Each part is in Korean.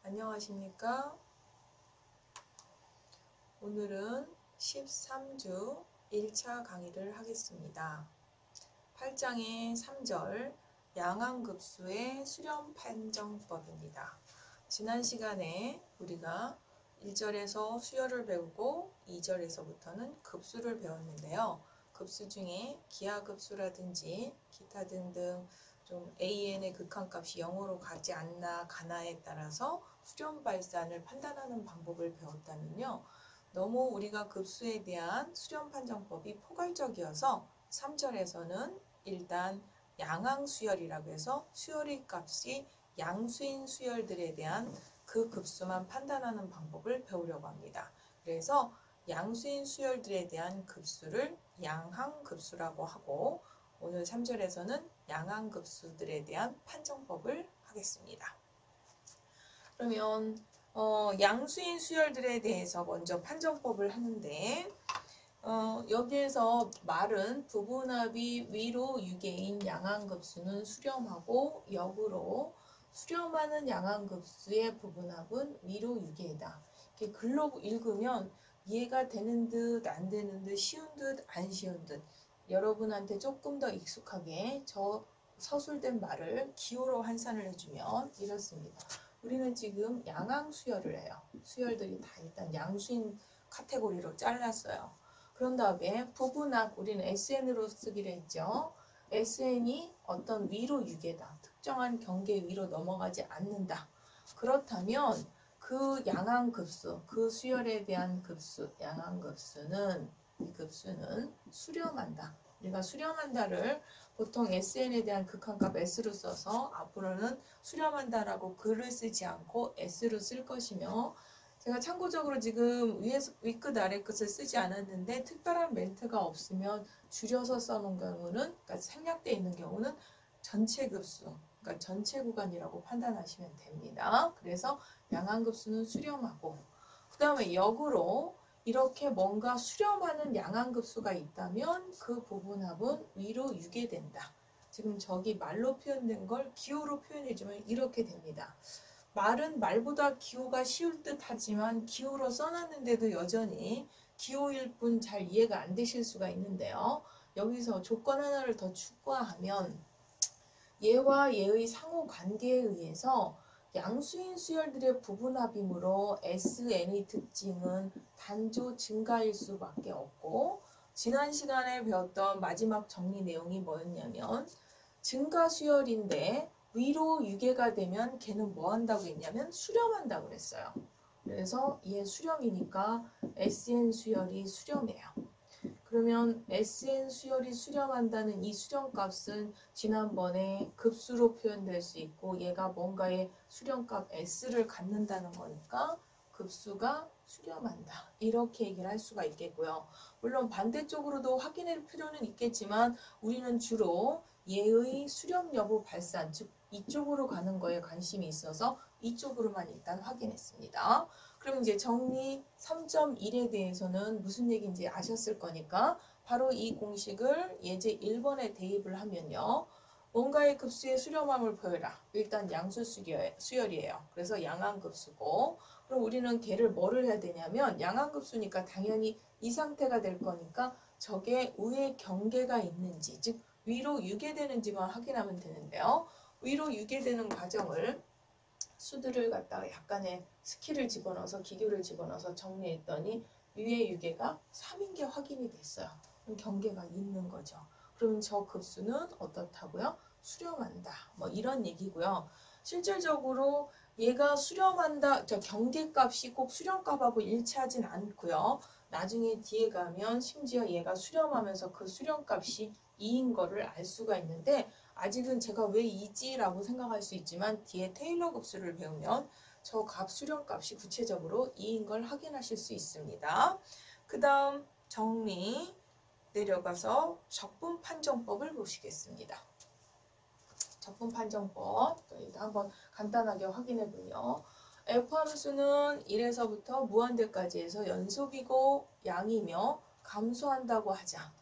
안녕하십니까? 오늘은 13주 1차 강의를 하겠습니다. 8장의 3절 양항급수의 수렴 판정법입니다. 지난 시간에 우리가 1절에서 수열을 배우고 2절에서부터는 급수를 배웠는데요. 급수 중에 기하급수라든지 기타 등등 좀 AN의 극한값이 0으로 가지 않나 가나에 따라서 수렴 발산을 판단하는 방법을 배웠다면요. 너무 우리가 급수에 대한 수렴 판정법이 포괄적이어서 3절에서는 일단 양항수열이라고 해서 수열의 값이 양수인 수열들에 대한 그 급수만 판단하는 방법을 배우려고 합니다. 그래서 양수인 수열들에 대한 급수를 양항급수라고 하고 오늘 3절에서는 양항급수들에 대한 판정법을 하겠습니다. 그러면 양수인 수열들에 대해서 먼저 판정법을 하는데 여기에서 말은 부분합이 위로 유계인 양항급수는 수렴하고 역으로 수렴하는 양항급수의 부분합은 위로 유계이다. 이렇게 글로 읽으면 이해가 되는 듯 안 되는 듯 쉬운 듯 안 쉬운 듯 여러분한테 조금 더 익숙하게 저 서술된 말을 기호로 환산을 해주면 이렇습니다. 우리는 지금 양항수열을 해요. 수열들이 다 일단 양수인 카테고리로 잘랐어요. 그런 다음에 부분합 우리는 SN으로 쓰기로 했죠. SN이 어떤 위로 유계다. 특정한 경계 위로 넘어가지 않는다. 그렇다면 그 양항급수, 그 수열에 대한 급수, 양항급수는 이 급수는 수렴한다. 우리가 수렴한다를 보통 SN에 대한 극한값 S로 써서 앞으로는 수렴한다라고 글을 쓰지 않고 S로 쓸 것이며 제가 참고적으로 지금 위끝 아래끝을 쓰지 않았는데 특별한 멘트가 없으면 줄여서 써놓은 경우는 그러니까 생략되어 있는 경우는 전체 급수 그러니까 전체 구간이라고 판단하시면 됩니다. 그래서 양항급수는 수렴하고 그 다음에 역으로 이렇게 뭔가 수렴하는 양항급수가 있다면 그 부분합은 위로 유계된다. 지금 저기 말로 표현된 걸 기호로 표현해주면 이렇게 됩니다. 말은 말보다 기호가 쉬울 듯 하지만 기호로 써놨는데도 여전히 기호일 뿐 잘 이해가 안 되실 수가 있는데요. 여기서 조건 하나를 더 추가하면 얘와 얘의 상호 관계에 의해서 양수인 수열들의 부분합이므로 SN의 특징은 단조 증가일 수밖에 없고 지난 시간에 배웠던 마지막 정리 내용이 뭐였냐면 증가 수열인데 위로 유계가 되면 걔는 뭐 한다고 했냐면 수렴한다고 그랬어요. 그래서 얘 수렴이니까 SN 수열이 수렴해요. 그러면 SN 수열이 수렴한다는 이 수렴값은 지난번에 급수로 표현될 수 있고 얘가 뭔가의 수렴값 S를 갖는다는 거니까 급수가 수렴한다. 이렇게 얘기를 할 수가 있겠고요. 물론 반대쪽으로도 확인할 필요는 있겠지만 우리는 주로 얘의 수렴 여부 발산, 즉 이쪽으로 가는 거에 관심이 있어서 이쪽으로만 일단 확인했습니다. 그럼 이제 정리 3.1에 대해서는 무슨 얘기인지 아셨을 거니까 바로 이 공식을 예제 1번에 대입을 하면요. 뭔가의 급수의 수렴함을 보여라. 일단 양수 수열이에요. 그래서 양항급수고 그럼 우리는 걔를 뭐를 해야 되냐면 양항급수니까 당연히 이 상태가 될 거니까 저게 위에 경계가 있는지 즉 위로 유계되는지만 확인하면 되는데요. 위로 유계되는 과정을 수들을 갖다가 약간의 스킬을 집어넣어서 기교를 집어넣어서 정리했더니 위의 유계가 3인 게 확인이 됐어요. 그럼 경계가 있는 거죠. 그러면 저 급수는 어떻다고요? 수렴한다. 뭐 이런 얘기고요. 실질적으로 얘가 수렴한다. 저 경계값이 꼭 수렴값하고 일치하진 않고요. 나중에 뒤에 가면 심지어 얘가 수렴하면서 그 수렴값이 2인 거를 알 수가 있는데 아직은 제가 왜 2지라고 생각할 수 있지만 뒤에 테일러 급수를 배우면 저 값 수렴값이 구체적으로 2인 걸 확인하실 수 있습니다. 그 다음 정리 내려가서 적분 판정법을 보시겠습니다. 적분 판정법 일단 한번 간단하게 확인해보요. F함수는 1에서부터 무한대까지 해서 연속이고 양이며 감소한다고 하자.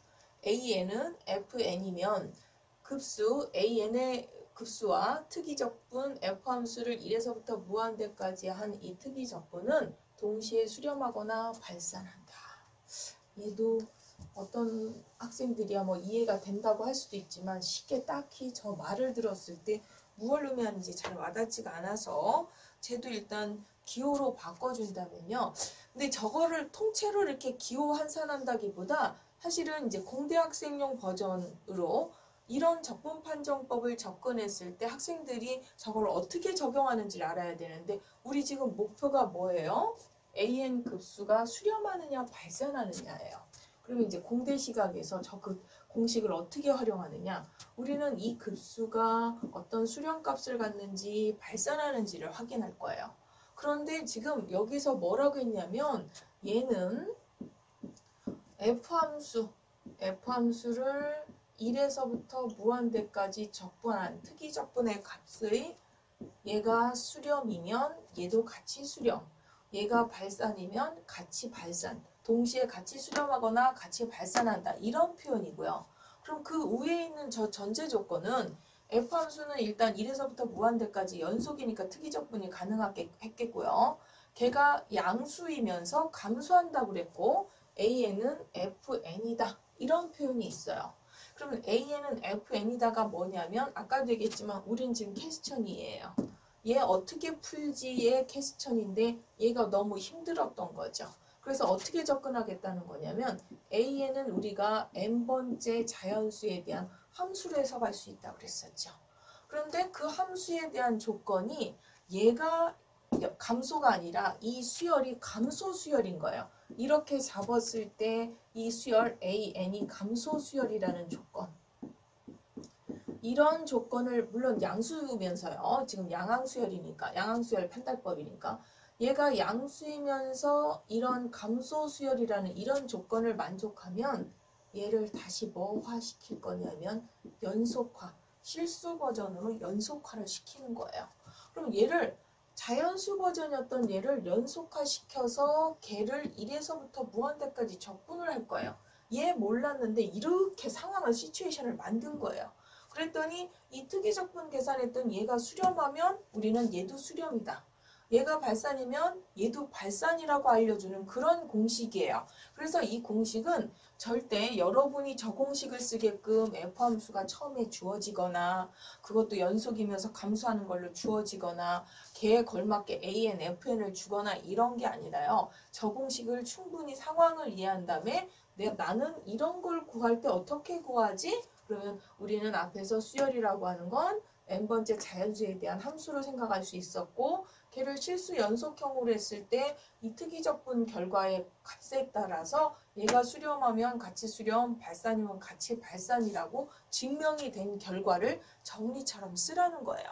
AN은 FN이면 급수 AN의 급수와 특이적분 F함수를 1에서부터 무한대까지 한 이 특이적분은 동시에 수렴하거나 발산한다. 얘도 어떤 학생들이야 뭐 이해가 된다고 할 수도 있지만 쉽게 딱히 저 말을 들었을 때 무얼 의미하는지 잘 와닿지가 않아서 쟤도 일단 기호로 바꿔준다면요. 근데 저거를 통째로 이렇게 기호 환산한다기보다 사실은 이제 공대학생용 버전으로 이런 적분 판정법을 접근했을 때 학생들이 저걸 어떻게 적용하는지를 알아야 되는데 우리 지금 목표가 뭐예요? AN 급수가 수렴하느냐 발산하느냐예요. 그러면 이제 공대 시각에서 저 그 공식을 어떻게 활용하느냐? 우리는 이 급수가 어떤 수렴값을 갖는지 발산하는지를 확인할 거예요. 그런데 지금 여기서 뭐라고 했냐면 얘는 F함수를 1에서부터 무한대까지 적분한 특이적분의 값의 얘가 수렴이면 얘도 같이 수렴, 얘가 발산이면 같이 발산, 동시에 같이 수렴하거나 같이 발산한다. 이런 표현이고요. 그럼 그 위에 있는 저 전제 조건은 F함수는 일단 1에서부터 무한대까지 연속이니까 특이적분이 가능했겠고요. 걔가 양수이면서 감소한다고 그랬고 AN은 FN이다. 이런 표현이 있어요. 그러면 AN은 FN이다가 뭐냐면 아까도 얘기했지만 우린 지금 퀘스천이에요. 얘 어떻게 풀지의 퀘스천인데 얘가 너무 힘들었던 거죠. 그래서 어떻게 접근하겠다는 거냐면 AN은 우리가 n번째 자연수에 대한 함수로 해석할 수 있다고 그랬었죠. 그런데 그 함수에 대한 조건이 얘가 감소가 아니라 이 수열이 감소 수열인 거예요. 이렇게 잡았을 때 이 수열 AN이 감소 수열이라는 조건. 이런 조건을 물론 양수면서요. 지금 양항수열이니까 양항수열 판단법이니까 얘가 양수이면서 이런 감소 수열이라는 이런 조건을 만족하면 얘를 다시 뭐화시킬 거냐면 연속화, 실수 버전으로 연속화를 시키는 거예요. 그럼 얘를 자연수 버전이었던 얘를 연속화시켜서 걔를 1에서부터 무한대까지 적분을 할 거예요. 얘 몰랐는데 이렇게 상황을 시츄에이션을 만든 거예요. 그랬더니 이 특이적분 계산했던 얘가 수렴하면 우리는 얘도 수렴이다. 얘가 발산이면 얘도 발산이라고 알려주는 그런 공식이에요. 그래서 이 공식은 절대 여러분이 저 공식을 쓰게끔 F함수가 처음에 주어지거나 그것도 연속이면서 감소하는 걸로 주어지거나 걔에 걸맞게 AN, FN을 주거나 이런 게 아니라요. 저 공식을 충분히 상황을 이해한 다음에 나는 이런 걸 구할 때 어떻게 구하지? 그러면 우리는 앞에서 수열이라고 하는 건 n번째 자연수에 대한 함수로 생각할 수 있었고 걔를 실수 연속형으로 했을 때 이 특이적분 결과의 값에 따라서 얘가 수렴하면 같이 수렴, 발산이면 같이 발산이라고 증명이 된 결과를 정리처럼 쓰라는 거예요.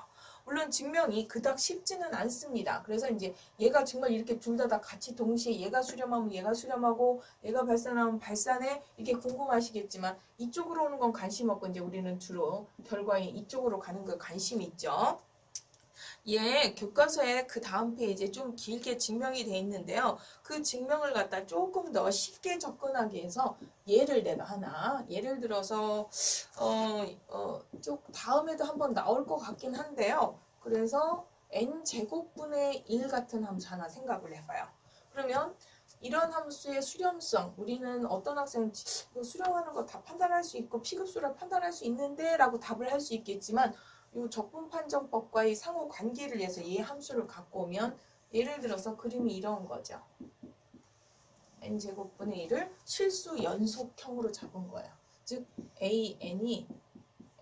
물론 증명이 그닥 쉽지는 않습니다. 그래서 이제 얘가 정말 이렇게 둘 다 같이 동시에 얘가 수렴하면 얘가 수렴하고 얘가 발산하면 발산해 이게 궁금하시겠지만 이쪽으로 오는 건 관심 없고 이제 우리는 주로 결과에 이쪽으로 가는 거 관심이 있죠. 예, 교과서에 그 다음 페이지에 좀 길게 증명이 돼 있는데요. 그 증명을 갖다 조금 더 쉽게 접근하기 위해서 내가 하나 예를 들어서 쭉 다음에도 한번 나올 것 같긴 한데요. 그래서 n제곱분의 1 같은 함수 하나 생각을 해봐요. 그러면 이런 함수의 수렴성, 우리는 어떤 학생은 수렴하는 거 다 판단할 수 있고 P급수라 판단할 수 있는데 라고 답을 할 수 있겠지만 이 적분판정법과의 상호 관계를 위해서 이 함수를 갖고 오면 예를 들어서 그림이 이런 거죠. n제곱분의 1을 실수 연속형으로 잡은 거예요. 즉 AN이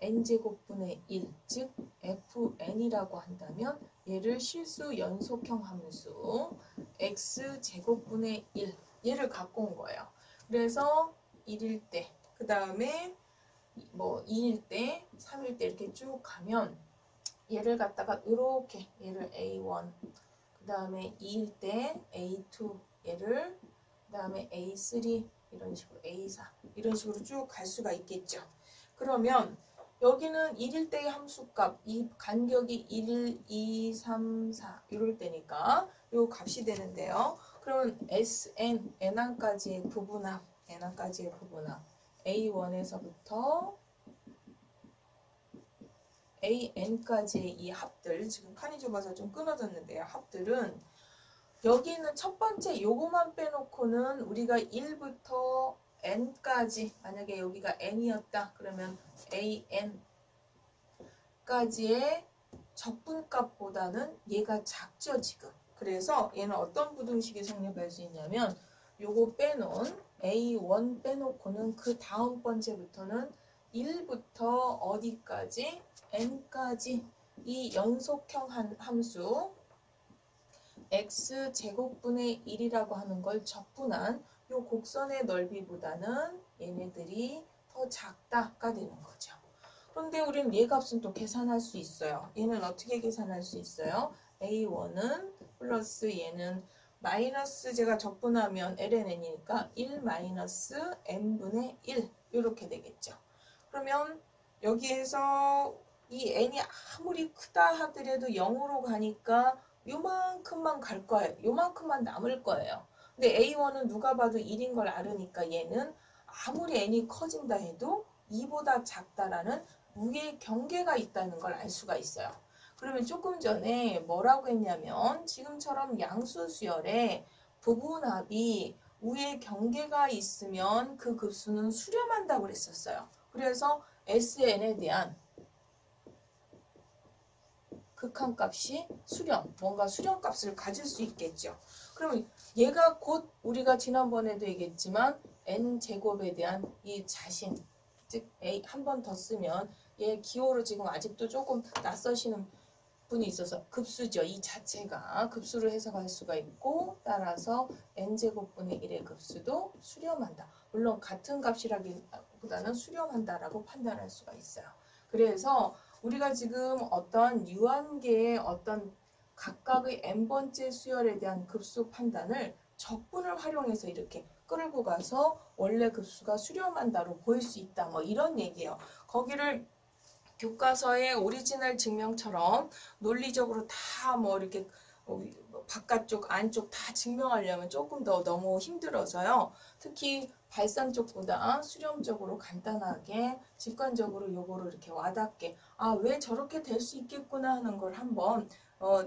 n제곱분의 1, 즉 FN이라고 한다면 얘를 실수 연속형 함수 x제곱분의 1 얘를 갖고 온 거예요. 그래서 1일 때, 그 다음에 뭐 2일 때, 3일 때 이렇게 쭉 가면 얘를 갖다가 이렇게 얘를 A1, 그 다음에 2일 때 A2 얘를, 그 다음에 A3 이런 식으로 A4 이런 식으로 쭉 갈 수가 있겠죠. 그러면 여기는 1일 때의 함수값, 이 간격이 1, 2, 3, 4 이럴 때니까 요 값이 되는데요. 그러면 Sn, n항까지의 부분합, A1에서부터 AN까지의 이 합들, 지금 칸이 좁아서 좀 끊어졌는데요. 합들은 여기 있는 첫 번째 요거만 빼놓고는 우리가 1부터 n까지, 만약에 여기가 n이었다 그러면 an까지의 적분값보다는 얘가 작죠 지금. 그래서 얘는 어떤 부등식이 성립할 수 있냐면 요거 빼놓은 A1 빼놓고는 그 다음 번째부터는 1부터 어디까지? n까지 이 연속형 함수 x제곱분의 1이라고 하는 걸 적분한 요 곡선의 넓이보다는 얘네들이 더 작다가 되는 거죠. 그런데 우리는 얘 값은 또 계산할 수 있어요. 얘는 어떻게 계산할 수 있어요? A1은 플러스 얘는 마이너스 제가 적분하면 ln이니까 1 마이너스 n분의 1 이렇게 되겠죠. 그러면 여기에서 이 n이 아무리 크다 하더라도 0으로 가니까 요만큼만 갈 거예요. 요만큼만 남을 거예요. 근데 A1은 누가 봐도 1인 걸 알으니까 얘는 아무리 n이 커진다 해도 2보다 작다라는 무의 경계가 있다는 걸 알 수가 있어요. 그러면 조금 전에 뭐라고 했냐면 지금처럼 양수수열에 부분합이 우의 경계가 있으면 그 급수는 수렴한다고 그랬었어요. 그래서 SN에 대한 극한값이 수렴, 뭔가 수렴값을 가질 수 있겠죠. 그러면 얘가 곧 우리가 지난번에도 얘기했지만 n제곱에 대한 이 자신, 즉 A 한 번 더 쓰면 얘 기호로 지금 아직도 조금 낯서시는 분이 있어서 급수죠. 이 자체가 급수를 해석할 수가 있고 따라서 n제곱분의 1의 급수도 수렴한다. 물론 같은 값이라기보다는 수렴한다라고 판단할 수가 있어요. 그래서 우리가 지금 어떤 유한계의 어떤 각각의 n번째 수열에 대한 급수 판단을 적분을 활용해서 이렇게 끌고 가서 원래 급수가 수렴한다로 보일 수 있다. 뭐 이런 얘기예요. 거기를 교과서의 오리지널 증명처럼 논리적으로 다 뭐 이렇게 바깥쪽 안쪽 다 증명하려면 조금 더 너무 힘들어서요. 특히 발산 쪽보다 수렴적으로 간단하게 직관적으로 요거를 이렇게 와닿게 왜 저렇게 될 수 있겠구나 하는 걸 한번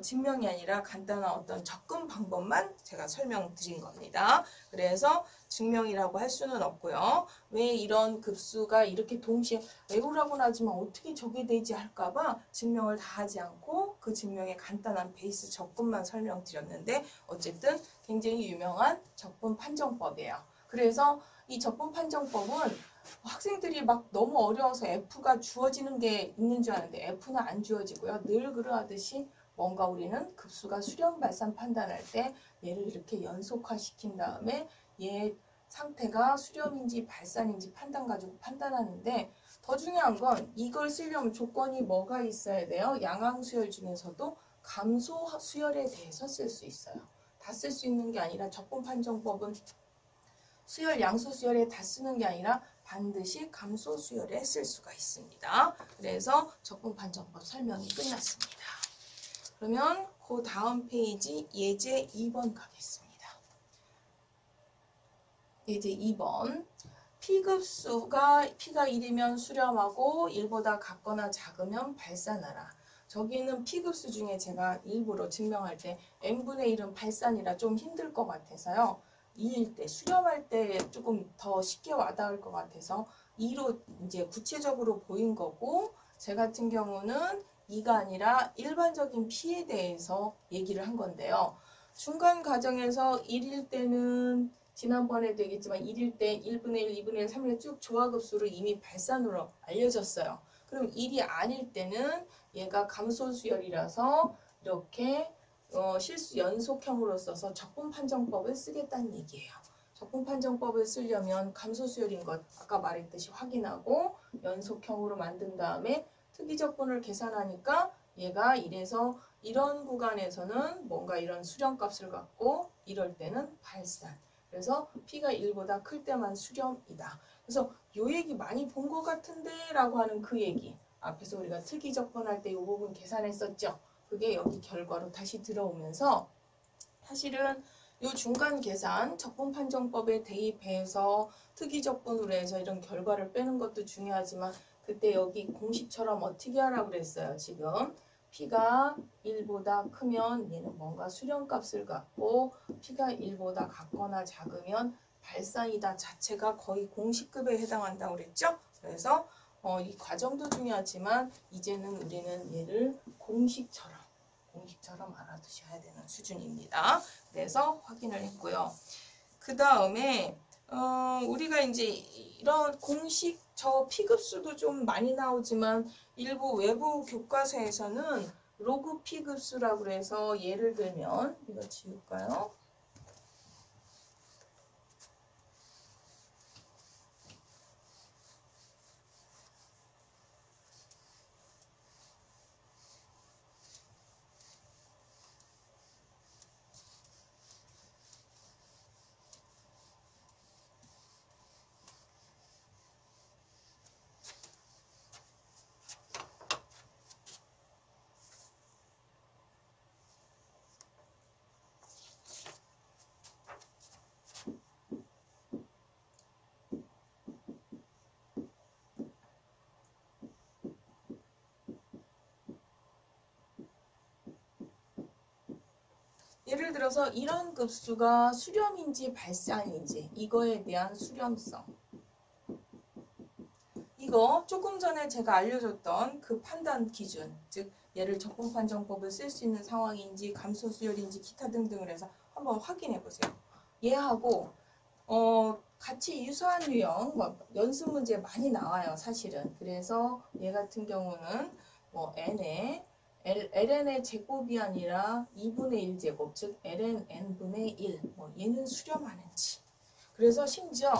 증명이 아니라 간단한 어떤 접근 방법만 제가 설명드린 겁니다. 그래서 증명이라고 할 수는 없고요. 왜 이런 급수가 이렇게 동시에 외우라고는 하지만 어떻게 저게 되지 할까봐 증명을 다 하지 않고 그 증명의 간단한 베이스 접근만 설명드렸는데 어쨌든 굉장히 유명한 접근 판정법이에요. 그래서 이 접근 판정법은 학생들이 막 너무 어려워서 F가 주어지는 게 있는 줄 아는데 F는 안 주어지고요. 늘 그러하듯이 뭔가 우리는 급수가 수렴 발산 판단할 때 얘를 이렇게 연속화시킨 다음에 얘 상태가 수렴인지 발산인지 판단 가지고 판단하는데 더 중요한 건 이걸 쓰려면 조건이 뭐가 있어야 돼요? 양항수열 중에서도 감소수열에 대해서 쓸 수 있어요. 다 쓸 수 있는 게 아니라 접근 판정법은 수열, 양수수열에 다 쓰는 게 아니라 반드시 감소수열에 쓸 수가 있습니다. 그래서 접근 판정법 설명이 끝났습니다. 그러면 그 다음 페이지 예제 2번 가겠습니다. 예제 2번 P급수가 P가 1이면 수렴하고 1보다 같거나 작으면 발산하라. 저기는 P급수 중에 제가 일부러 증명할 때 n분의 1은 발산이라 좀 힘들 것 같아서요. 2일 때 수렴할 때 조금 더 쉽게 와닿을 것 같아서 2로 이제 구체적으로 보인 거고 제 같은 경우는 2가 아니라 일반적인 P에 대해서 얘기를 한 건데요. 중간 과정에서 1일 때는 지난번에도 얘기했지만 1일 때 1분의 1, 2분의 1, 3분의 1 쭉 조화급수로 이미 발산으로 알려졌어요. 그럼 1이 아닐 때는 얘가 감소수열이라서 이렇게 실수 연속형으로 써서 적분 판정법을 쓰겠다는 얘기예요. 적분 판정법을 쓰려면 감소수열인 것 아까 말했듯이 확인하고 연속형으로 만든 다음에 특이적분을 계산하니까 얘가 이래서 이런 구간에서는 뭔가 이런 수렴값을 갖고 이럴 때는 발산. 그래서 P가 1보다 클 때만 수렴이다. 그래서 요 얘기 많이 본 것 같은데 라고 하는 그 얘기. 앞에서 우리가 특이적분할 때 이 부분 계산했었죠. 그게 여기 결과로 다시 들어오면서 사실은 이 중간 계산 적분판정법에 대입해서 특이적분으로 해서 이런 결과를 빼는 것도 중요하지만 그때 여기 공식처럼 어떻게 하라고 그랬어요? 지금 P가 1보다 크면 얘는 뭔가 수렴값을 갖고 P가 1보다 같거나 작으면 발산이다 자체가 거의 공식급에 해당한다고 그랬죠? 그래서 이 과정도 중요하지만 이제는 우리는 얘를 공식처럼 알아두셔야 되는 수준입니다. 그래서 확인을 했고요. 그 다음에 우리가 이제 이런 공식 저 P급수도 좀 많이 나오지만 일부 외부 교과서에서는 로그 P급수라고 해서 예를 들면 이거 지울까요? 예를 들어서 이런 급수가 수렴인지 발산인지 이거에 대한 수렴성 이거 조금 전에 제가 알려줬던 그 판단 기준 즉 얘를 적분판정법을 쓸 수 있는 상황인지 감소수열인지 기타 등등을 해서 한번 확인해 보세요. 얘하고 같이 유사한 유형 연습 문제 많이 나와요 사실은. 그래서 얘 같은 경우는 뭐 n의 ln의 제곱이 아니라 2분의 1제곱 즉 ln n분의 1 얘는 수렴하는지 그래서 심지어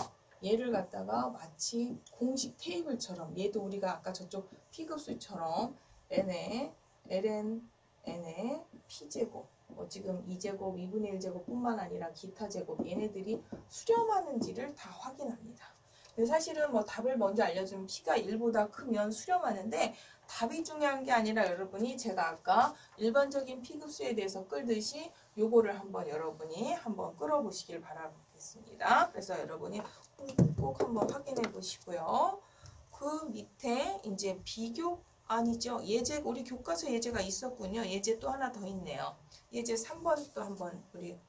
얘를 갖다가 마치 공식 테이블처럼 얘도 우리가 아까 저쪽 P급수처럼 n의 ln n의 P제곱 지금 2제곱 2분의 1제곱 뿐만 아니라 기타 제곱 얘네들이 수렴하는지를 다 확인합니다. 근데 사실은 답을 먼저 알려주면 P가 1보다 크면 수렴하는데 답이 중요한 게 아니라 여러분이 제가 아까 일반적인 P급수에 대해서 끌듯이 요거를 한번 여러분이 한번 끌어보시길 바라겠습니다. 그래서 여러분이 꼭 한번 확인해 보시고요. 그 밑에 이제 비교 아니죠. 예제 우리 교과서 예제가 있었군요. 예제 또 하나 더 있네요. 예제 3번 또 한번 우리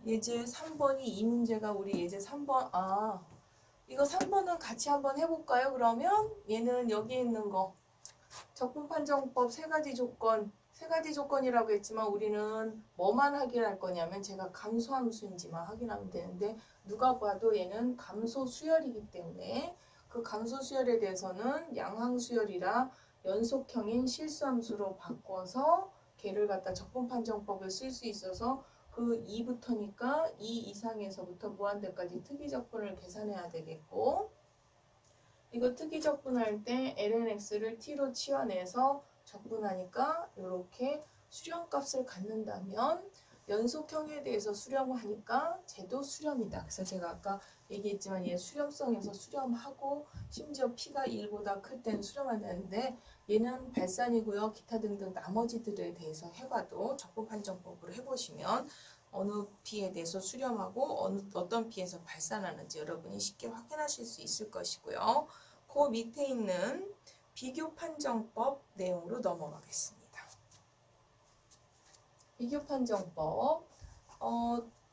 예제 3번이 이 문제가 우리 예제 3번 이거 3번은 같이 한번 해볼까요? 그러면 얘는 여기 있는 거 적분판정법 세 가지 조건이라고 했지만 우리는 뭐만 확인할 거냐면 제가 감소함수인지만 확인하면 되는데 누가 봐도 얘는 감소수열이기 때문에 그 감소수열에 대해서는 양항수열이라 연속형인 실수함수로 바꿔서 걔를 갖다 적분판정법을 쓸 수 있어서 그 2부터니까 2 이상에서부터 무한대까지 특이적분을 계산해야 되겠고 이거 특이적분할 때 lnx를 t로 치환해서 적분하니까 이렇게 수렴값을 갖는다면 연속형에 대해서 수렴하니까 쟤도 수렴이다. 그래서 제가 아까 얘기했지만 얘 수렴성에서 수렴하고 심지어 P가 1보다 클 때는 수렴한다는데 얘는 발산이고요. 기타 등등 나머지들에 대해서 해봐도 적분판정법으로 해보시면 어느 P에 대해서 수렴하고 어떤 P에서 발산하는지 여러분이 쉽게 확인하실 수 있을 것이고요. 그 밑에 있는 비교판정법 내용으로 넘어가겠습니다. 비교판정법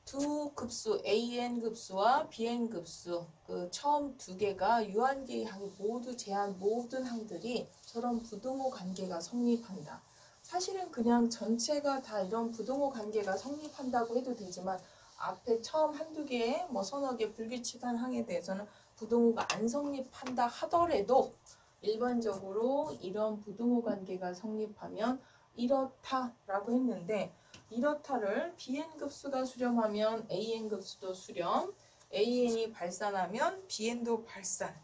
두 급수 AN급수와 BN급수 그 처음 두 개가 유한계의 항이 모두 제한 모든 항들이 저런 부등호 관계가 성립한다. 사실은 그냥 전체가 다 이런 부등호 관계가 성립한다고 해도 되지만 앞에 처음 한두 개의 서너 개 불규칙한 항에 대해서는 부등호가 안 성립한다 하더라도 일반적으로 이런 부등호 관계가 성립하면 이렇다라고 했는데 이렇다를 BN급수가 수렴하면 AN급수도 수렴, AN이 발산하면 BN도 발산.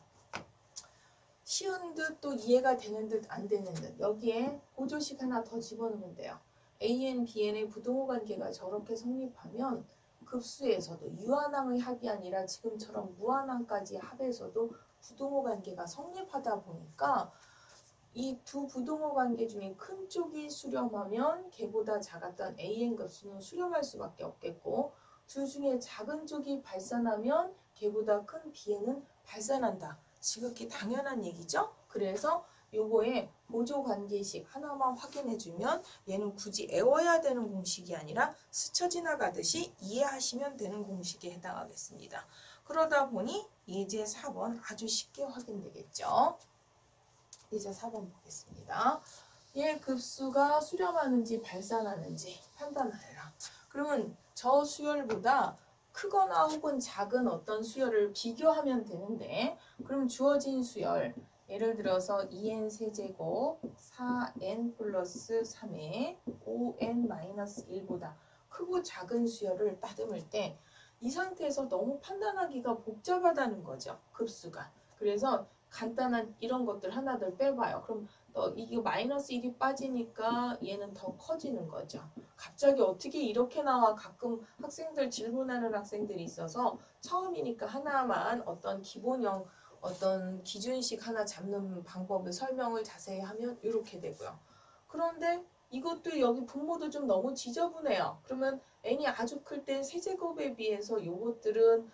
쉬운 듯 또 이해가 되는 듯 안 되는 듯 여기에 보조식 하나 더 집어넣으면 돼요. AN, BN의 부등호 관계가 저렇게 성립하면 급수에서도 유한항의 합이 아니라 지금처럼 무한항까지 합에서도 부등호 관계가 성립하다 보니까 이 두 부등호 관계 중에 큰 쪽이 수렴하면 걔보다 작았던 AN급수는 수렴할 수밖에 없겠고 둘 중에 작은 쪽이 발산하면 걔보다 큰 BN은 발산한다. 지극히 당연한 얘기죠. 그래서 요거에 보조관계식 하나만 확인해주면 얘는 굳이 외워야 되는 공식이 아니라 스쳐 지나가듯이 이해하시면 되는 공식에 해당하겠습니다. 그러다 보니 예제 4번 아주 쉽게 확인되겠죠. 예제 4번 보겠습니다. 얘 급수가 수렴하는지 발산하는지 판단하라. 그러면 저 수열보다 크거나 혹은 작은 어떤 수열을 비교하면 되는데, 그럼 주어진 수열, 예를 들어서 2n 세제곱 4n 플러스 3의 5n 마이너스 1보다 크고 작은 수열을 따듬을 때 이 상태에서 너무 판단하기가 복잡하다는 거죠. 급수가. 그래서 간단한 이런 것들 하나들 빼봐요. 그럼 이게 마이너스 1이 빠지니까 얘는 더 커지는 거죠. 갑자기 어떻게 이렇게 나와? 가끔 학생들 질문하는 학생들이 있어서 처음이니까 하나만 어떤 기본형 어떤 기준식 하나 잡는 방법을 설명을 자세히 하면 이렇게 되고요. 그런데 이것도 여기 분모도 좀 너무 지저분해요. 그러면 n이 아주 클 때 세제곱에 비해서 요것들은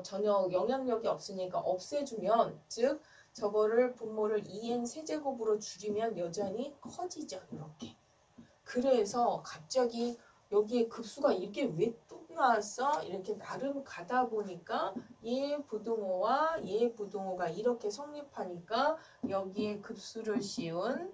전혀 영향력이 없으니까 없애주면, 즉 저거를 분모를 2n 세제곱으로 줄이면 여전히 커지죠. 이렇게. 그래서 갑자기 여기에 급수가 이게 왜 뚝 나왔어? 이렇게 나름 가다 보니까 얘 부등호와 얘 부등호가 이렇게 성립하니까 여기에 급수를 씌운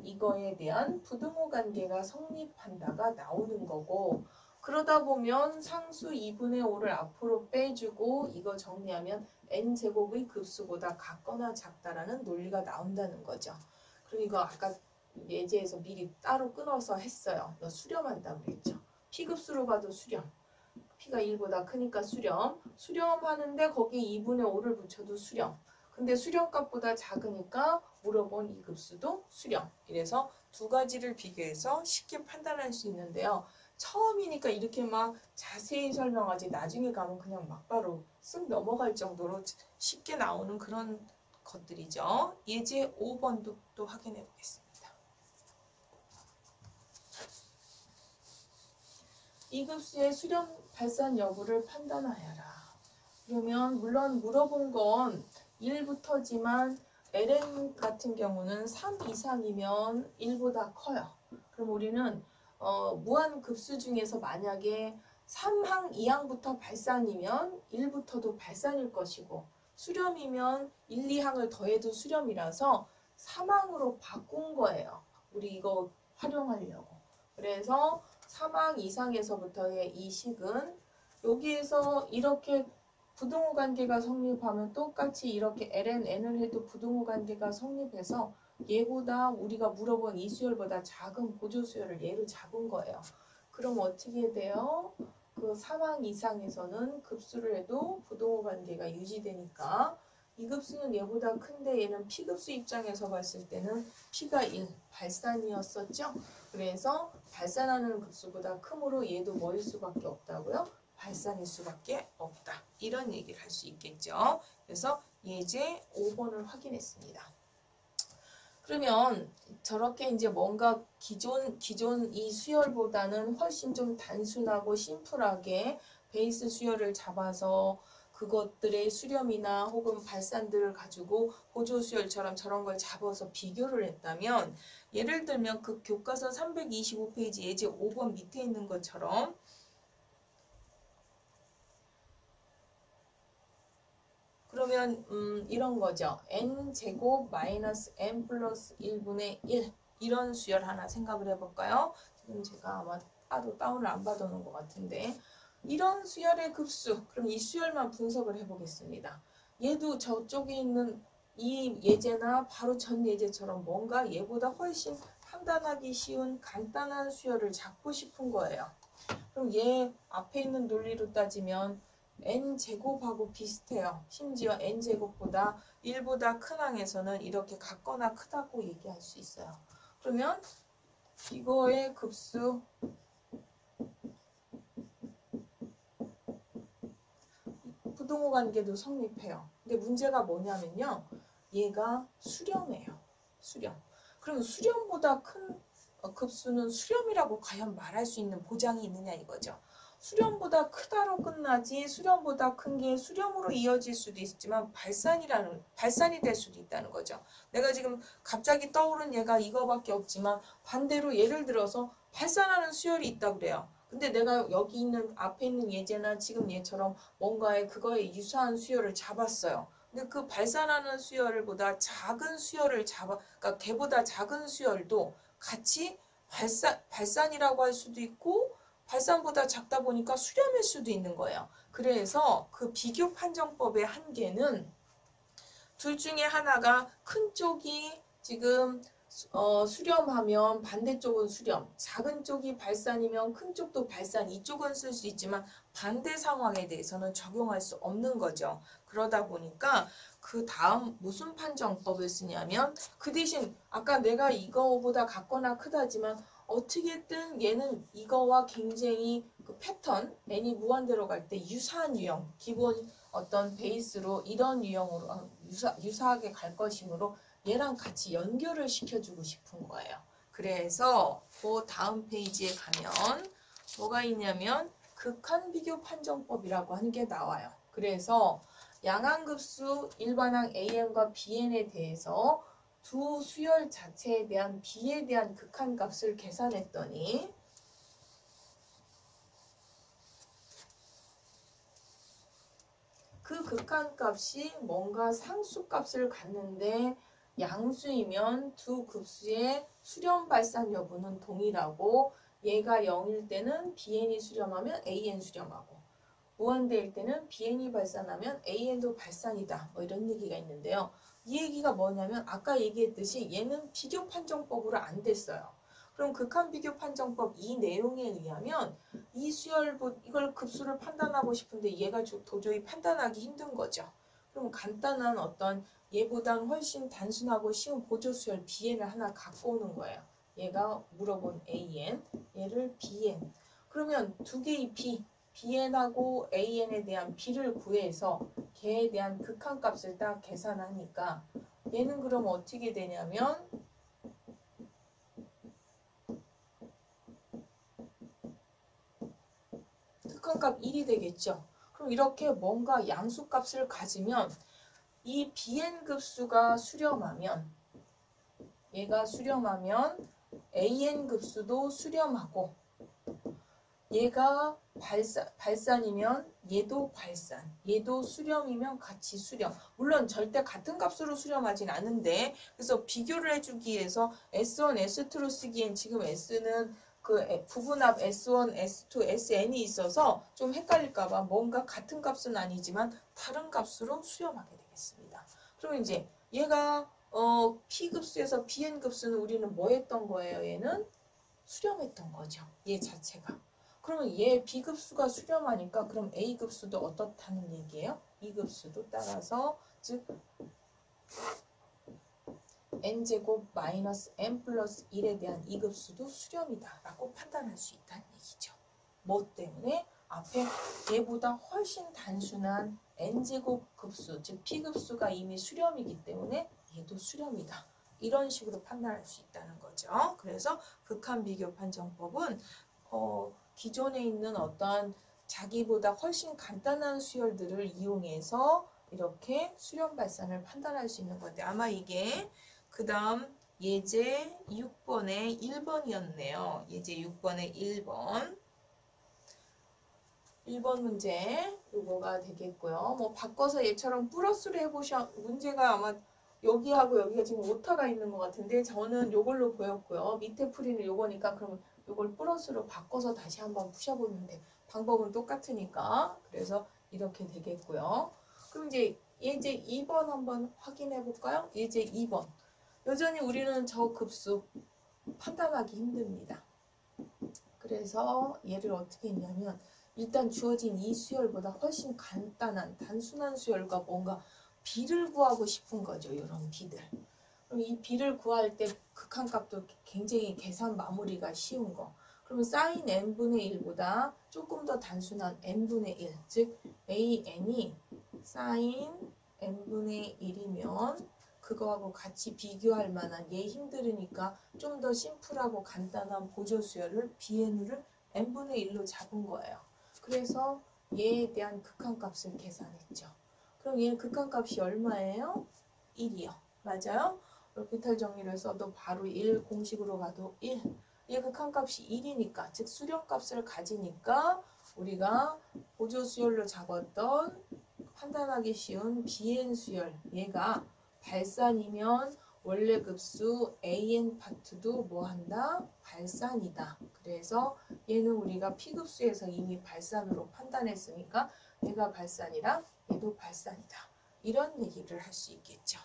이거에 대한 부등호 관계가 성립한다가 나오는 거고, 그러다 보면 상수 2분의 5를 앞으로 빼주고 이거 정리하면 n제곱의 급수보다 같거나 작다라는 논리가 나온다는 거죠. 그럼 이거 아까 예제에서 미리 따로 끊어서 했어요. 너 수렴한다고 그랬죠. P급수로 봐도 수렴. P가 1보다 크니까 수렴. 수렴하는데 거기에 2분의 5를 붙여도 수렴. 근데 수렴값보다 작으니까 물어본 이 급수도 수렴. 이래서 두 가지를 비교해서 쉽게 판단할 수 있는데요. 처음이니까 이렇게 막 자세히 설명하지 나중에 가면 그냥 막바로 쓱 넘어갈 정도로 쉽게 나오는 그런 것들이죠. 예제 5번도 또 확인해 보겠습니다. 이 급수의 수렴 발산 여부를 판단하여라. 그러면 물론 물어본 건 1부터지만 ln 같은 경우는 3 이상이면 1보다 커요. 그럼 우리는 무한 급수 중에서 만약에 3항 2항부터 발산이면 1부터도 발산일 것이고, 수렴이면 1, 2항을 더해도 수렴이라서 3항으로 바꾼 거예요. 우리 이거 활용하려고. 그래서 3항 이상에서부터의 이 식은 여기에서 이렇게 부등호 관계가 성립하면 똑같이 이렇게 ln n을 해도 부등호 관계가 성립해서 얘보다 우리가 물어본 이 수열보다 작은 보조 수열을 얘로 잡은 거예요. 그럼 어떻게 돼요? 그 3항 이상에서는 급수를 해도 부등호 관계가 유지되니까 이 급수는 얘보다 큰데 얘는 P급수 입장에서 봤을 때는 P가 1, 발산이었었죠? 그래서 발산하는 급수보다 크므로 얘도 뭐일 수밖에 없다고요? 발산일 수밖에 없다. 이런 얘기를 할 수 있겠죠. 그래서 예제 5번을 확인했습니다. 그러면 저렇게 이제 뭔가 기존 이 수열보다는 훨씬 좀 단순하고 심플하게 베이스 수열을 잡아서 그것들의 수렴이나 혹은 발산들을 가지고 보조 수열처럼 저런 걸 잡아서 비교를 했다면, 예를 들면 그 교과서 325페이지 예제 5번 밑에 있는 것처럼 그러면 이런 거죠. n제곱 마이너스 n 플러스 1분의 1 이런 수열 하나 생각을 해볼까요? 지금 제가 아마 따로 다운을 안 받아놓은 것 같은데, 이런 수열의 급수, 그럼 이 수열만 분석을 해보겠습니다. 얘도 저쪽에 있는 이 예제나 바로 전 예제처럼 뭔가 얘보다 훨씬 판단하기 쉬운 간단한 수열을 잡고 싶은 거예요. 그럼 얘 앞에 있는 논리로 따지면 n제곱하고 비슷해요. 심지어 n제곱보다 1보다 큰 항에서는 이렇게 같거나 크다고 얘기할 수 있어요. 그러면 이거의 급수 부등호 관계도 성립해요. 근데 문제가 뭐냐면요. 얘가 수렴이에요. 수렴. 그럼 수렴보다 큰 급수는 수렴이라고 과연 말할 수 있는 보장이 있느냐 이거죠. 수렴보다 크다로 끝나지 수렴보다 큰 게 수렴으로 이어질 수도 있지만 발산이 될 수도 있다는 거죠. 내가 지금 갑자기 떠오른 얘가 이거밖에 없지만 반대로 예를 들어서 발산하는 수열이 있다고 그래요. 근데 내가 여기 있는 앞에 있는 예제나 지금 얘처럼 뭔가에 그거에 유사한 수열을 잡았어요. 근데 그 발산하는 수열보다 작은 수열을 그러니까 걔보다 작은 수열도 같이 발산이라고 할 수도 있고 발산보다 작다 보니까 수렴일 수도 있는 거예요. 그래서 그 비교 판정법의 한계는 둘 중에 하나가 큰 쪽이 지금 수렴하면 반대쪽은 수렴, 작은 쪽이 발산이면 큰 쪽도 발산, 이쪽은 쓸 수 있지만 반대 상황에 대해서는 적용할 수 없는 거죠. 그러다 보니까 그 다음 무슨 판정법을 쓰냐면 그 대신 아까 내가 이거보다 같거나 크다지만 어떻게든 얘는 이거와 굉장히 그 패턴, n이 무한대로 갈 때 유사한 유형, 기본 어떤 베이스로 이런 유형으로 유사하게 갈 것이므로 얘랑 같이 연결을 시켜주고 싶은 거예요. 그래서 그 다음 페이지에 가면 뭐가 있냐면 극한 비교 판정법이라고 하는 게 나와요. 그래서 양항급수 일반항 AN과 BN에 대해서 두 수열 자체에 대한 B에 대한 극한값을 계산했더니 그 극한값이 뭔가 상수값을 갖는데 양수이면 두 급수의 수렴 발산 여부는 동일하고 얘가 0일 때는 BN이 수렴하면 AN 수렴하고 무한대일 때는 BN이 발산하면 AN도 발산이다. 뭐 이런 얘기가 있는데요. 이 얘기가 뭐냐면 아까 얘기했듯이 얘는 비교 판정법으로 안 됐어요. 그럼 극한 비교 판정법 이 내용에 의하면 이 이걸 급수를 판단하고 싶은데 얘가 도저히 판단하기 힘든 거죠. 그럼 간단한 어떤 얘보단 훨씬 단순하고 쉬운 보조수열 BN을 하나 갖고 오는 거예요. 얘가 물어본 AN, 얘를 BN. 그러면 두 개의 BN하고 AN에 대한 B를 구해서 걔에 대한 극한값을 딱 계산하니까 얘는 그럼 어떻게 되냐면 극한값 1이 되겠죠. 그럼 이렇게 뭔가 양수값을 가지면 이 BN급수가 수렴하면 얘가 수렴하면 AN급수도 수렴하고 얘가 발산이면 얘도 발산, 얘도 수렴이면 같이 수렴. 물론 절대 같은 값으로 수렴하진 않은데 그래서 비교를 해주기 위해서 S1, S2로 쓰기엔 지금 S는 그 부분합 S1, S2, SN이 있어서 좀 헷갈릴까봐 뭔가 같은 값은 아니지만 다른 값으로 수렴하게 되겠습니다. 그럼 이제 얘가 P급수에서 BN급수는 우리는 뭐 했던 거예요? 얘는 수렴했던 거죠. 얘 자체가. 그러면 얘 B급수가 수렴하니까 그럼 A급수도 어떻다는 얘기예요? B급수도 따라서 즉 n제곱 마이너스 n 플러스 1에 대한 E급수도 수렴이다 라고 판단할 수 있다는 얘기죠. 뭐 때문에? 앞에 얘보다 훨씬 단순한 n제곱 급수, 즉 P급수가 이미 수렴이기 때문에 얘도 수렴이다. 이런 식으로 판단할 수 있다는 거죠. 그래서 극한 비교 판정법은 기존에 있는 어떠한 자기보다 훨씬 간단한 수열들을 이용해서 이렇게 수렴 발산을 판단할 수 있는 건데 아마 이게 그 다음 예제 6번의 1번이었네요. 예제 6번의 1번 문제 요거가 되겠고요. 뭐 바꿔서 얘처럼 플러스로 해보셔 문제가 아마 여기하고 여기가 지금 오타가 있는 것 같은데 저는 요걸로 보였고요. 밑에 풀이는 요거니까 그러면 요걸 플러스로 바꿔서 다시 한번 푸셔보면 돼. 방법은 똑같으니까. 그래서 이렇게 되겠고요. 그럼 이제 예제 2번 한번 확인해 볼까요? 예제 2번. 여전히 우리는 저 급수 판단하기 힘듭니다. 그래서 얘를 어떻게 했냐면 일단 주어진 이 수열보다 훨씬 간단한 단순한 수열과 뭔가 B를 구하고 싶은 거죠. 이런 B들. 그럼 이 B를 구할 때 극한값도 굉장히 계산 마무리가 쉬운 거. 그러면 사인 n분의 1보다 조금 더 단순한 n분의 1, 즉 AN이 사인 n분의 1이면 그거하고 같이 비교할 만한 얘 힘들으니까 좀 더 심플하고 간단한 보조수열을 BN을 n분의 1로 잡은 거예요. 그래서 얘에 대한 극한값을 계산했죠. 그럼 얘 극한값이 얼마예요? 1이요. 맞아요? 오르피탈 정리를 써도 바로 1, 공식으로 가도 1. 얘 극한값이 1이니까, 즉 수렴값을 가지니까 우리가 보조수열로 잡았던 판단하기 쉬운 BN 수열, 얘가 발산이면 원래 급수 AN 파트도 뭐 한다? 발산이다. 그래서 얘는 우리가 P급수에서 이미 발산으로 판단했으니까 얘가 발산이라 얘도 발산이다. 이런 얘기를 할 수 있겠죠.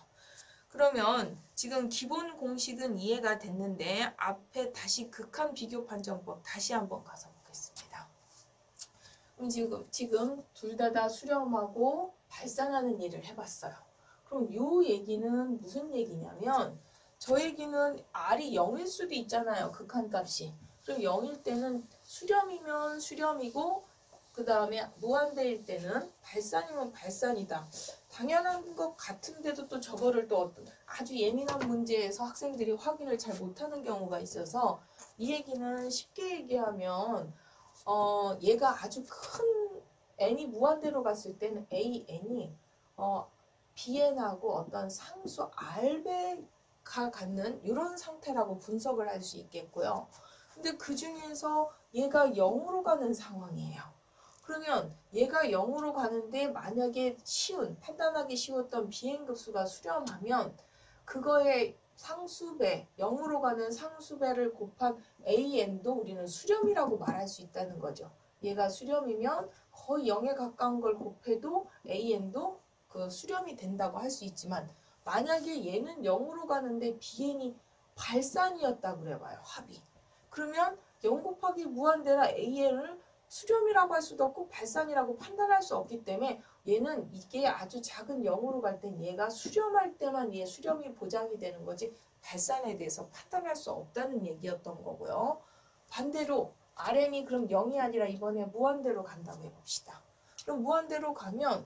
그러면 지금 기본 공식은 이해가 됐는데 앞에 다시 극한 비교 판정법 다시 한번 가서 보겠습니다. 그럼 지금 둘 다 수렴하고 발산하는 일을 해봤어요. 그럼 이 얘기는 무슨 얘기냐면 저 얘기는 R이 0일 수도 있잖아요. 극한값이. 그럼 0일 때는 수렴이면 수렴이고 그 다음에 무한대일 때는 발산이면 발산이다. 당연한 것 같은데도 또 저거를 또 어떤 아주 예민한 문제에서 학생들이 확인을 잘 못하는 경우가 있어서 이 얘기는 쉽게 얘기하면 얘가 아주 큰 n이 무한대로 갔을 때는 AN이 BN하고 어떤 상수 R배가 갖는 이런 상태라고 분석을 할 수 있겠고요. 근데 그 중에서 얘가 0으로 가는 상황이에요. 그러면 얘가 0으로 가는데 만약에 판단하기 쉬웠던 BN급수가 수렴하면 그거의 상수배, 0으로 가는 상수배를 곱한 AN도 우리는 수렴이라고 말할 수 있다는 거죠. 얘가 수렴이면 거의 0에 가까운 걸 곱해도 AN도 그 수렴이 된다고 할 수 있지만 만약에 얘는 0으로 가는데 BN이 발산이었다 그래봐요. 합이. 그러면 0 곱하기 무한대라 AN을 수렴이라고 할 수도 없고 발산이라고 판단할 수 없기 때문에 얘는 이게 아주 작은 0으로 갈 땐 얘가 수렴할 때만 얘 수렴이 보장이 되는 거지 발산에 대해서 판단할 수 없다는 얘기였던 거고요. 반대로 RN이 그럼 0이 아니라 이번에 무한대로 간다고 해봅시다. 그럼 무한대로 가면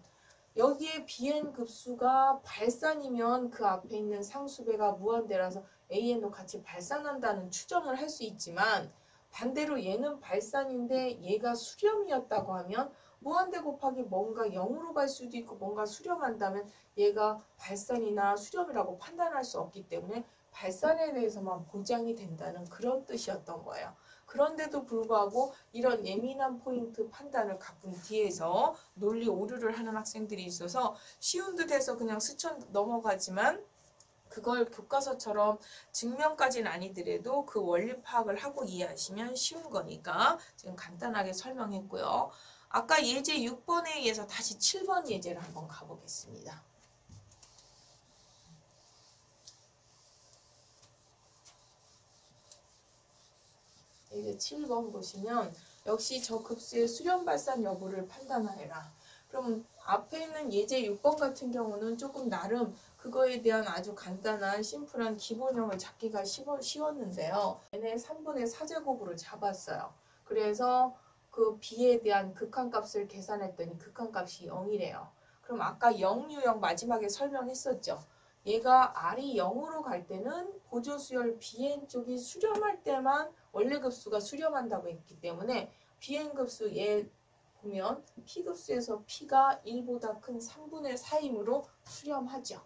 여기에 BN 급수가 발산이면 그 앞에 있는 상수배가 무한대라서 AN도 같이 발산한다는 추정을 할 수 있지만 반대로 얘는 발산인데 얘가 수렴이었다고 하면 무한대 곱하기 뭔가 0으로 갈 수도 있고 뭔가 수렴한다면 얘가 발산이나 수렴이라고 판단할 수 없기 때문에 발산에 대해서만 보장이 된다는 그런 뜻이었던 거예요. 그런데도 불구하고 이런 예민한 포인트 판단을 가끔 뒤에서 논리 오류를 하는 학생들이 있어서 쉬운 듯해서 그냥 스쳐 넘어가지만 그걸 교과서처럼 증명까지는 아니더라도 그 원리 파악을 하고 이해하시면 쉬운 거니까 지금 간단하게 설명했고요. 아까 예제 6번에 의해서 다시 7번 예제를 한번 가보겠습니다. 이제 7번 보시면 역시 저 급수의 수렴 발산 여부를 판단하여라. 그럼 앞에 있는 예제 6번 같은 경우는 조금 나름 그거에 대한 아주 간단한 심플한 기본형을 잡기가 쉬웠는데요. 얘네 3분의 4제곱으로 잡았어요. 그래서 그 B에 대한 극한값을 계산했더니 극한값이 0이래요. 그럼 아까 0 유형 마지막에 설명했었죠. 얘가 R이 0으로 갈 때는 보조수열 BN 쪽이 수렴할 때만 원래 급수가 수렴한다고 했기 때문에 BN 급수 얘 보면 P급수에서 P가 1보다 큰 3분의 4이므로 수렴하죠.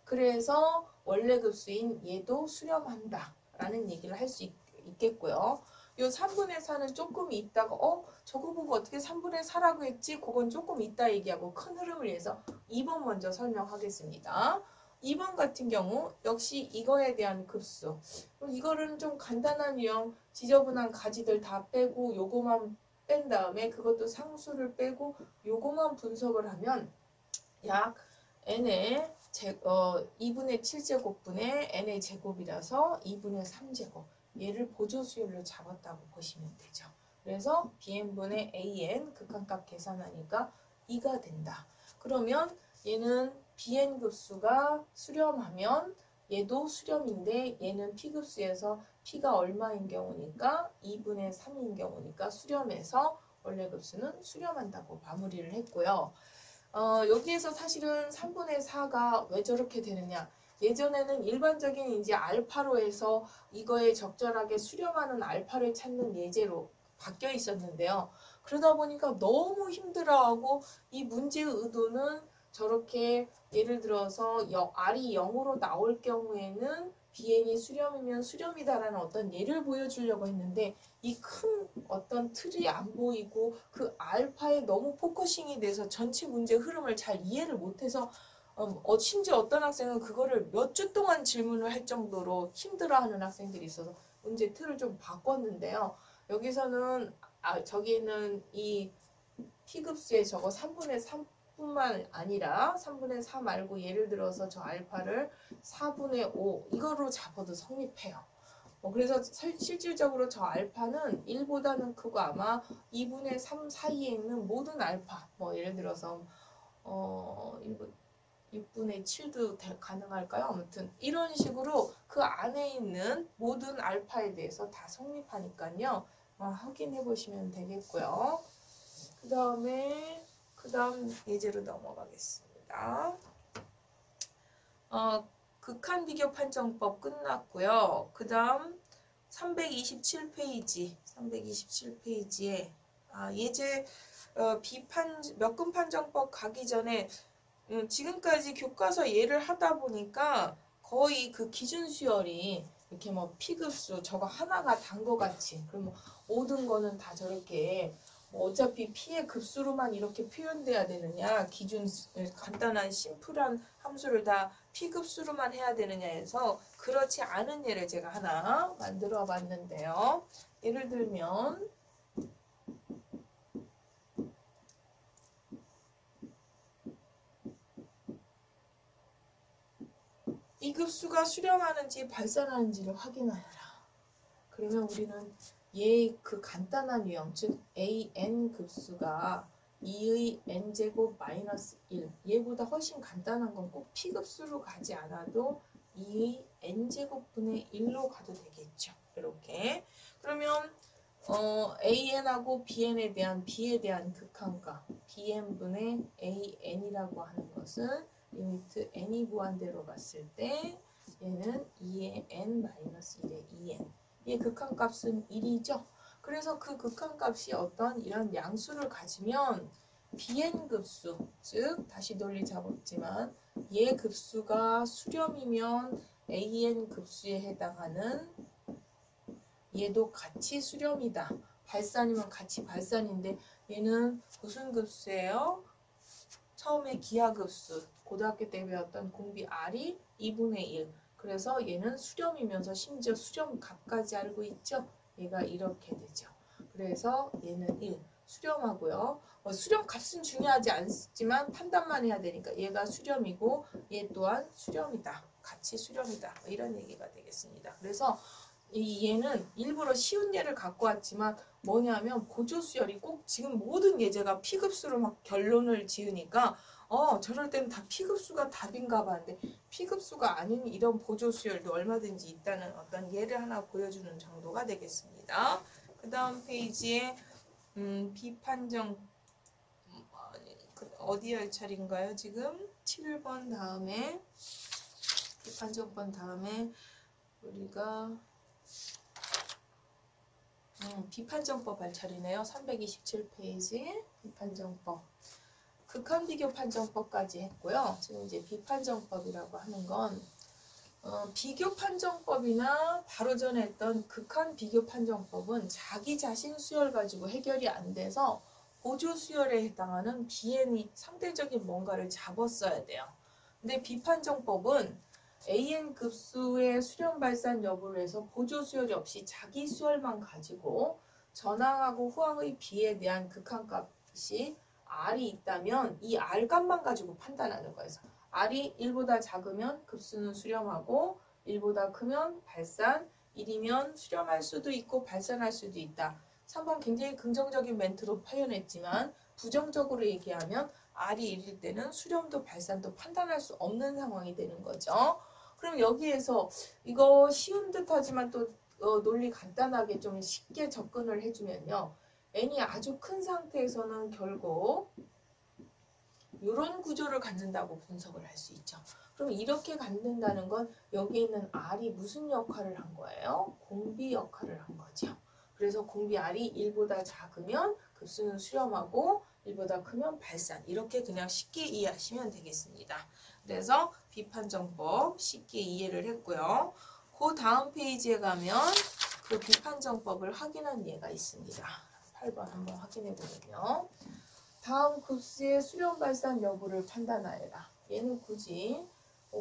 그래서 원래 급수인 얘도 수렴한다 라는 얘기를 할 수 있겠고요. 요 3분의 4는 조금 있다가 저거 보고 어떻게 3분의 4라고 했지? 그건 조금 있다 얘기하고 큰 흐름을 위해서 2번 먼저 설명하겠습니다. 2번 같은 경우 역시 이거에 대한 급수. 이거는 좀 간단한 유형, 지저분한 가지들 다 빼고 요거만 뺀 다음에 그것도 상수를 빼고 요거만 분석을 하면 약 n의 2분의 7제곱분의 n의 제곱이라서 2분의 3제곱. 얘를 보조수열로 잡았다고 보시면 되죠. 그래서 bn분의 an 극한값 계산하니까 2가 된다. 그러면 얘는 bn급수가 수렴하면 얘도 수렴인데 얘는 p급수에서 p가 얼마인 경우니까 2분의 3인 경우니까 수렴해서 원래 급수는 수렴한다고 마무리를 했고요. 여기에서 사실은 3분의 4가 왜 저렇게 되느냐. 예전에는 일반적인 이제 알파로 해서 이거에 적절하게 수렴하는 알파를 찾는 예제로 바뀌어 있었는데요. 그러다 보니까 너무 힘들어하고 이 문제의 의도는 저렇게 예를 들어서 R이 0으로 나올 경우에는 BN이 수렴이면 수렴이다라는 어떤 예를 보여주려고 했는데 이 큰 어떤 틀이 안 보이고 그 알파에 너무 포커싱이 돼서 전체 문제 흐름을 잘 이해를 못해서 심지어 어떤 학생은 그거를 몇 주 동안 질문을 할 정도로 힘들어하는 학생들이 있어서 문제 틀을 좀 바꿨는데요. 여기서는 저기는 이 T급수의 저거 3분의 3뿐만 아니라 3분의 4 말고 예를 들어서 저 알파를 4분의 5 이거로 잡아도 성립해요. 그래서 실질적으로 저 알파는 1보다는 크고 아마 2분의 3 사이에 있는 모든 알파 예를 들어서 6분의 7도 가능할까요? 아무튼 이런 식으로 그 안에 있는 모든 알파에 대해서 다 성립하니까요. 확인해 보시면 되겠고요. 그 다음 예제로 넘어가겠습니다. 극한 비교 판정법 끝났고요. 그 다음 327페이지에 예제 몇근 판정법 가기 전에 지금까지 교과서 예를 하다 보니까 거의 그 기준 수열이 이렇게 P급수 저거 하나가 단 거 같이 그럼 모든 거는 다 저렇게 어차피 P의 급수로만 이렇게 표현돼야 되느냐 기준 간단한 심플한 함수를 다 P급수로만 해야 되느냐 해서 그렇지 않은 예를 제가 하나 만들어 봤는데요. 예를 들면 이 급수가 수렴하는지 발산하는지를 확인하여라. 그러면 우리는 얘의 그 간단한 유형, 즉 an 급수가 2의 n제곱 마이너스 1 얘보다 훨씬 간단한 건 꼭 P급수로 가지 않아도 2의 n제곱분의 1로 가도 되겠죠. 이렇게. 그러면 an하고 bn에 대한 b에 대한 극한값 bn분의 an이라고 하는 것은 리미트 n이 무한대로 갔을 때 얘는 2의 n-1의 2n 얘 극한값은 1이죠. 그래서 그 극한값이 어떤 이런 양수를 가지면 bn급수, 즉 다시 논리 잡았지만 얘 급수가 수렴이면 an급수에 해당하는 얘도 같이 수렴이다. 발산이면 같이 발산인데 얘는 무슨 급수예요? 처음에 기하급수, 고등학교 때 배웠던 공비 R이 2분의 1. 그래서 얘는 수렴이면서 심지어 수렴값까지 알고 있죠? 얘가 이렇게 되죠. 그래서 얘는 1. 수렴하고요. 수렴값은 중요하지 않지만 판단만 해야 되니까 얘가 수렴이고 얘 또한 수렴이다. 같이 수렴이다. 이런 얘기가 되겠습니다. 그래서 얘는 일부러 쉬운 예를 갖고 왔지만 뭐냐면 보조수열이 꼭 지금 모든 예제가 P급수로 막 결론을 지으니까 저럴 때는 다 P급수가 답인가 봐는데 P급수가 아닌 이런 보조수열도 얼마든지 있다는 어떤 예를 하나 보여주는 정도가 되겠습니다. 그 다음 페이지에 비판정 어디 할 차례인가요? 지금 7번 다음에 비판정번 다음에 우리가 비판정법 할 차례네요. 327페이지 비판정법. 극한비교 판정법까지 했고요. 지금 이제 비판정법이라고 하는 건 비교 판정법이나 바로 전에 했던 극한비교 판정법은 자기 자신 수열 가지고 해결이 안 돼서 보조 수열에 해당하는 BN이 상대적인 뭔가를 잡았어야 돼요. 근데 비판정법은 AN 급수의 수렴 발산 여부를 해서 보조 수열이 없이 자기 수열만 가지고 전항하고 후항의 B에 대한 극한값이 R이 있다면 이 R 값만 가지고 판단하는 거예요. R이 1보다 작으면 급수는 수렴하고 1보다 크면 발산, 1이면 수렴할 수도 있고 발산할 수도 있다. 3번 굉장히 긍정적인 멘트로 표현했지만 부정적으로 얘기하면 R이 1일 때는 수렴도 발산도 판단할 수 없는 상황이 되는 거죠. 그럼 여기에서 이거 쉬운 듯 하지만 또 논리 간단하게 좀 쉽게 접근을 해주면요. n이 아주 큰 상태에서는 결국 이런 구조를 갖는다고 분석을 할 수 있죠. 그럼 이렇게 갖는다는 건 여기에 있는 R이 무슨 역할을 한 거예요? 공비 역할을 한 거죠. 그래서 공비 R이 1보다 작으면 급수는 수렴하고 1보다 크면 발산. 이렇게 그냥 쉽게 이해하시면 되겠습니다. 그래서 비판정법 쉽게 이해를 했고요. 그 다음 페이지에 가면 그 비판정법을 확인한 예가 있습니다. 8번 한번 확인해 보면요. 다음 급수의 수렴 발산 여부를 판단하여라. 얘는 굳이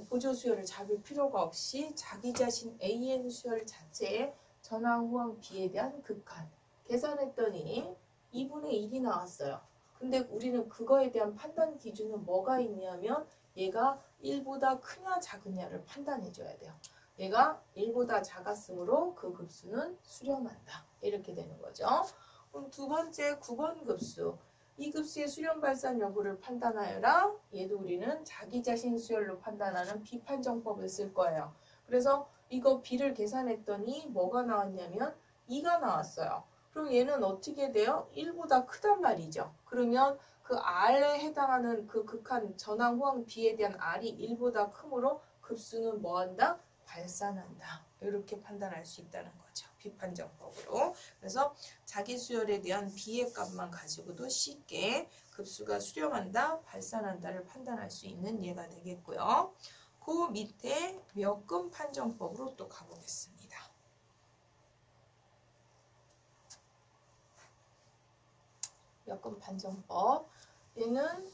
보조 수열을 잡을 필요가 없이 자기 자신 AN 수열 자체의 전항 후항 B에 대한 극한 계산했더니 2분의 1이 나왔어요. 근데 우리는 그거에 대한 판단 기준은 뭐가 있냐면 얘가 1보다 크냐 작으냐를 판단해 줘야 돼요. 얘가 1보다 작았으므로 그 급수는 수렴한다. 이렇게 되는 거죠. 그럼 두 번째 9번 급수. 이 급수의 수렴 발산 여부를 판단하여라. 얘도 우리는 자기 자신 수열로 판단하는 비판정법을 쓸 거예요. 그래서 이거 B를 계산했더니 뭐가 나왔냐면 2가 나왔어요. 그럼 얘는 어떻게 돼요? 1보다 크단 말이죠. 그러면 그 R에 해당하는 그 극한 전항 후항 B에 대한 R이 1보다 크므로 급수는 뭐한다? 발산한다. 이렇게 판단할 수 있다는 거죠. 비판정법으로. 그래서 자기 수열에 대한 B의 값만 가지고도 쉽게 급수가 수렴한다, 발산한다를 판단할 수 있는 예가 되겠고요. 그 밑에 몇금 판정법으로 또 가보겠습니다. 몇금 판정법. 얘는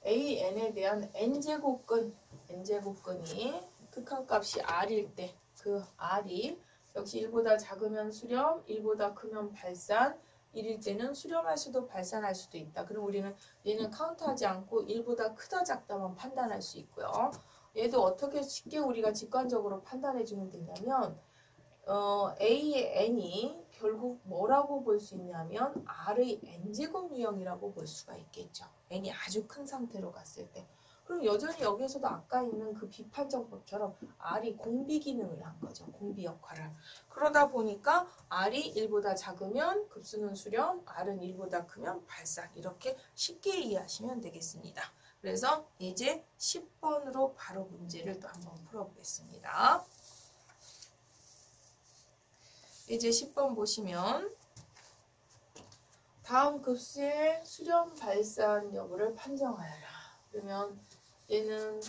AN에 대한 N제곱근, N제곱근이 극한값이 R일 때 그 R이 역시 1보다 작으면 수렴, 1보다 크면 발산, 1일 때는 수렴할 수도 발산할 수도 있다. 그럼 우리는 얘는 카운트하지 않고 1보다 크다 작다만 판단할 수 있고요. 얘도 어떻게 쉽게 우리가 직관적으로 판단해 주면 되냐면 A의 N이 결국 뭐라고 볼 수 있냐면 R의 N제곱 유형이라고 볼 수가 있겠죠. N이 아주 큰 상태로 갔을 때. 그럼 여전히 여기에서도 아까 있는 그 비판정법처럼 R이 공비 기능을 한 거죠. 공비 역할을. 그러다 보니까 R이 1보다 작으면 급수는 수렴, R은 1보다 크면 발산. 이렇게 쉽게 이해하시면 되겠습니다. 그래서 이제 10번으로 바로 문제를 또 한번 풀어보겠습니다. 이제 10번 보시면 다음 급수의 수렴 발산 여부를 판정하여라. 그러면 얘는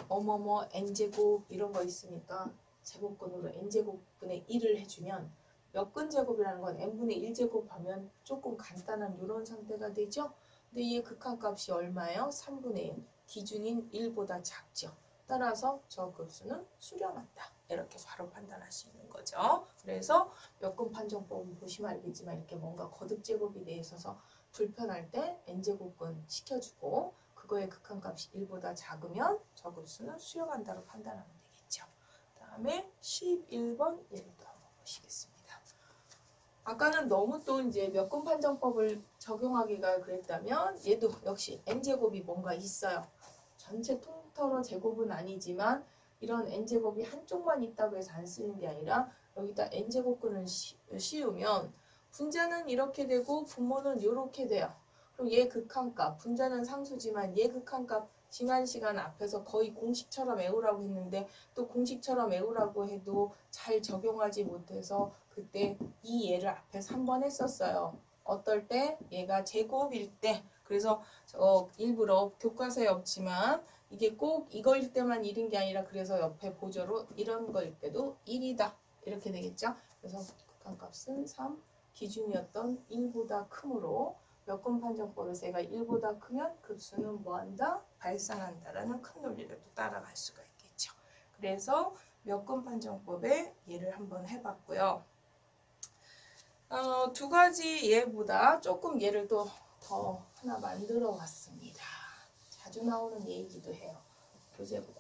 뭐뭐뭐 n제곱 이런 거 있으니까 제곱근으로 n제곱분의 1을 해주면 몇 근 제곱이라는 건 n분의 1제곱 하면 조금 간단한 이런 상태가 되죠. 근데 이 극한값이 얼마예요? 3분의 1. 기준인 1보다 작죠. 따라서 저 급수는 수렴한다. 이렇게 바로 판단할 수 있는 거죠. 그래서 몇근 판정법은 보시면 알겠지만 이렇게 뭔가 거듭제곱이 돼 있어서 불편할 때 n제곱근 시켜주고 그거의 극한값이 1보다 작으면 저 급수는 수렴한다로 판단하면 되겠죠. 그 다음에 11번 예를 또 한번 보시겠습니다. 아까는 너무 또 이제 몇근 판정법을 적용하기가 그랬다면 얘도 역시 n제곱이 뭔가 있어요. 전체 통틀어 제곱은 아니지만 이런 n제곱이 한쪽만 있다고 해서 안 쓰는 게 아니라 여기다 n제곱근을 씌우면 분자는 이렇게 되고 분모는 이렇게 돼요. 그럼 얘 극한값, 분자는 상수지만 얘 극한값 지난 시간 앞에서 거의 공식처럼 외우라고 했는데 또 공식처럼 외우라고 해도 잘 적용하지 못해서 그때 이 예를 앞에서 한 번 했었어요. 어떨 때? 얘가 제곱일 때. 그래서 일부러 교과서에 없지만 이게 꼭 이거일 때만 1인 게 아니라 그래서 옆에 보조로 이런 거일 때도 1이다. 이렇게 되겠죠? 그래서 극한값은 3, 기준이었던 1보다 크므로 몇근 판정법에서 얘가 1보다 크면 급수는 뭐한다? 발산한다라는 큰 논리를 또 따라갈 수가 있겠죠. 그래서 몇근 판정법의 예를 한번 해봤고요. 두 가지 예보다 조금 예를 더 하나 만들어 왔습니다. 자주 나오는 예이기도 해요.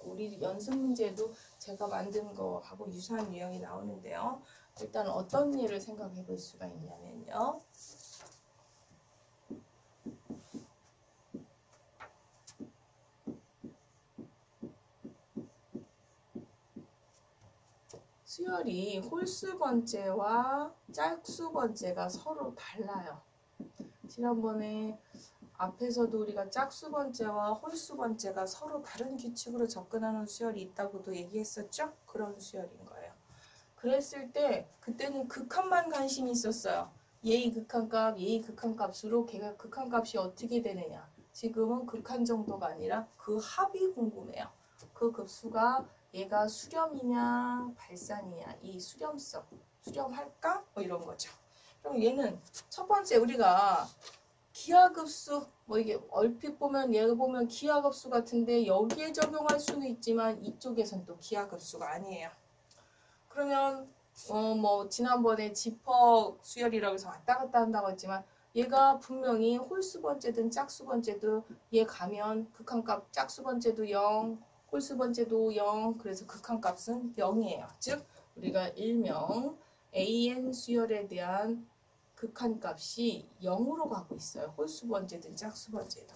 우리 연습 문제도 제가 만든 거하고 유사한 유형이 나오는데요. 일단 어떤 예를 생각해 볼 수가 있냐면요. 수열이 홀수 번째와 짝수 번째가 서로 달라요. 지난번에 앞에서도 우리가 짝수 번째와 홀수 번째가 서로 다른 규칙으로 접근하는 수열이 있다고도 얘기했었죠? 그런 수열인 거예요. 그랬을 때 그때는 극한만 관심이 있었어요. 얘의 극한값, 얘의 극한값으로 걔가 극한값이 어떻게 되느냐. 지금은 극한 정도가 아니라 그 합이 궁금해요. 그 급수가 얘가 수렴이냐 발산이냐, 이 수렴성, 수렴할까? 뭐 이런 거죠. 그럼 얘는 첫 번째 우리가 기하급수, 뭐 이게 얼핏 보면 얘 보면 기하급수 같은데 여기에 적용할 수는 있지만 이쪽에선 또 기하급수가 아니에요. 그러면 뭐 지난번에 지퍼 수열이라고 해서 왔다 갔다 한다고 했지만 얘가 분명히 홀수 번째든 짝수 번째도 얘 가면 극한값 짝수 번째도 0, 홀수 번째도 0, 그래서 극한값은 0이에요. 즉 우리가 일명 AN 수열에 대한 극한값이 0으로 가고 있어요. 홀수 번째든 짝수 번째든.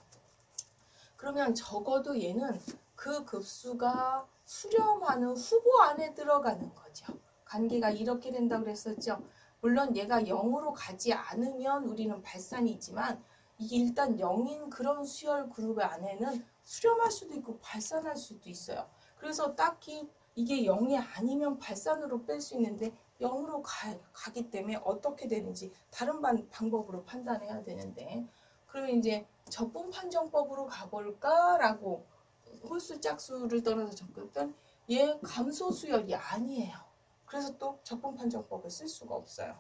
그러면 적어도 얘는 그 급수가 수렴하는 후보 안에 들어가는 거죠. 관계가 이렇게 된다고 그랬었죠. 물론 얘가 0으로 가지 않으면 우리는 발산이 있지만 이게 일단 0인 그런 수열 그룹 안에는 수렴할 수도 있고 발산할 수도 있어요. 그래서 딱히 이게 0이 아니면 발산으로 뺄 수 있는데 0으로 가기 때문에 어떻게 되는지 다른 방법으로 판단해야 되는데, 그러면 이제 적분 판정법으로 가볼까라고 홀수 짝수를 떠나서 접근했던 얘 감소 수열이 아니에요. 그래서 또 적분 판정법을 쓸 수가 없어요.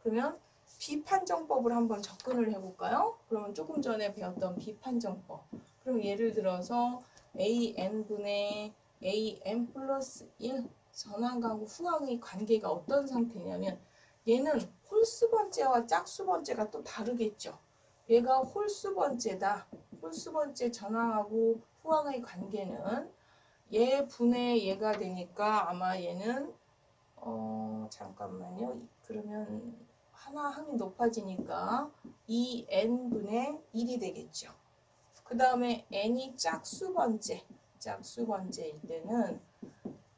그러면 비판정법을 한번 접근을 해볼까요? 그러면 조금 전에 배웠던 비판정법. 그럼 예를 들어서 AN분의 AN 플러스 1 전항하고 후항의 관계가 어떤 상태냐면 얘는 홀수 번째와 짝수 번째가 또 다르겠죠. 얘가 홀수 번째다. 홀수 번째 전항하고 후항의 관계는 얘 분의 얘가 되니까 아마 얘는 잠깐만요. 그러면 하나 항이 높아지니까 2n분의 1이 되겠죠. 그 다음에 n이 짝수 번째일 때는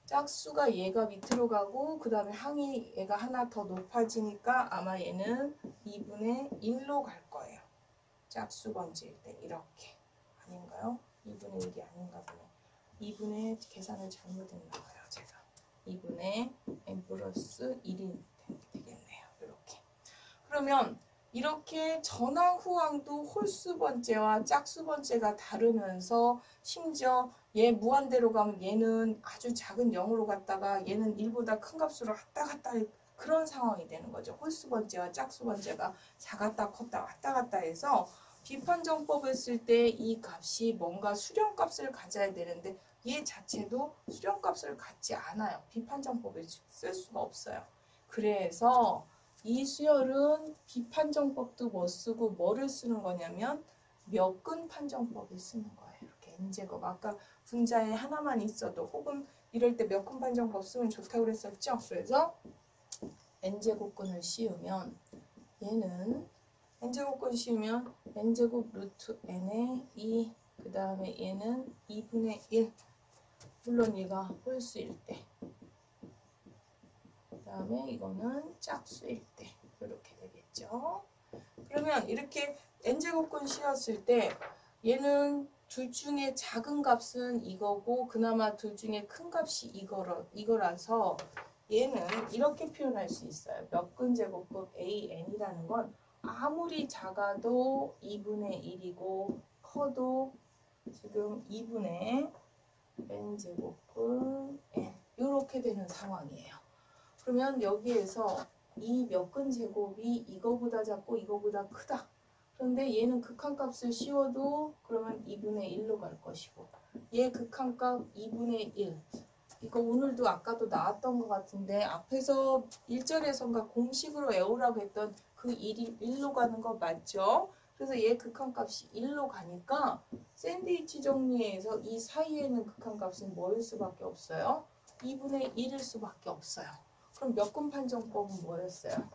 짝수가 얘가 밑으로 가고 그 다음에 항이 얘가 하나 더 높아지니까 아마 얘는 2분의 1로 갈 거예요. 짝수 번째일 때 이렇게. 아닌가요? 2분의 1이 아닌가 보네. 2분의 계산을 잘못했나 봐요. 제가. 2분의 n 플러스 1이 되겠네요. 이렇게. 그러면 이렇게 전항 후항도 홀수 번째와 짝수 번째가 다르면서 심지어 얘 무한대로 가면 얘는 아주 작은 0으로 갔다가 얘는 1보다 큰 값으로 왔다 갔다 할 그런 상황이 되는 거죠. 홀수 번째와 짝수 번째가 작았다 컸다 왔다 갔다 해서 비판정법을 쓸 때 이 값이 뭔가 수렴값을 가져야 되는데 얘 자체도 수렴값을 갖지 않아요. 비판정법을 쓸 수가 없어요. 그래서 이 수열은 비판정법도 못 쓰고 뭐를 쓰는 거냐면 몇근 판정법을 쓰는 거예요. 이렇게 n제곱. 아까 분자에 하나만 있어도 혹은 이럴 때 몇근 판정법 쓰면 좋다고 그랬었죠. 그래서 n제곱근을 씌우면 얘는 n제곱근 씌우면 n제곱 루트 n에 2, 그 다음에 얘는 2분의 1. 물론 얘가 홀수일 때. 그 다음에 이거는 짝수일 때 이렇게 되겠죠. 그러면 이렇게 n제곱근 씌웠을 때 얘는 둘 중에 작은 값은 이거고 그나마 둘 중에 큰 값이 이거라서 얘는 이렇게 표현할 수 있어요. 몇근 제곱급 AN이라는 건 아무리 작아도 2분의 1이고 커도 지금 2분의 n제곱근 n 이렇게 되는 상황이에요. 그러면 여기에서 이 몇근 제곱이 이거보다 작고 이거보다 크다. 그런데 얘는 극한값을 씌워도 그러면 2분의 1로 갈 것이고 얘 극한값 2분의 1. 이거 오늘도 아까도 나왔던 것 같은데 앞에서 1절에선가 공식으로 외우라고 했던 그 1로 가는 거 맞죠? 그래서 얘 극한값이 1로 가니까 샌드위치 정리에서 이 사이에는 극한값은 뭐일 수밖에 없어요? 2분의 1일 수밖에 없어요. 그럼 몇근 판정법은 뭐였어요?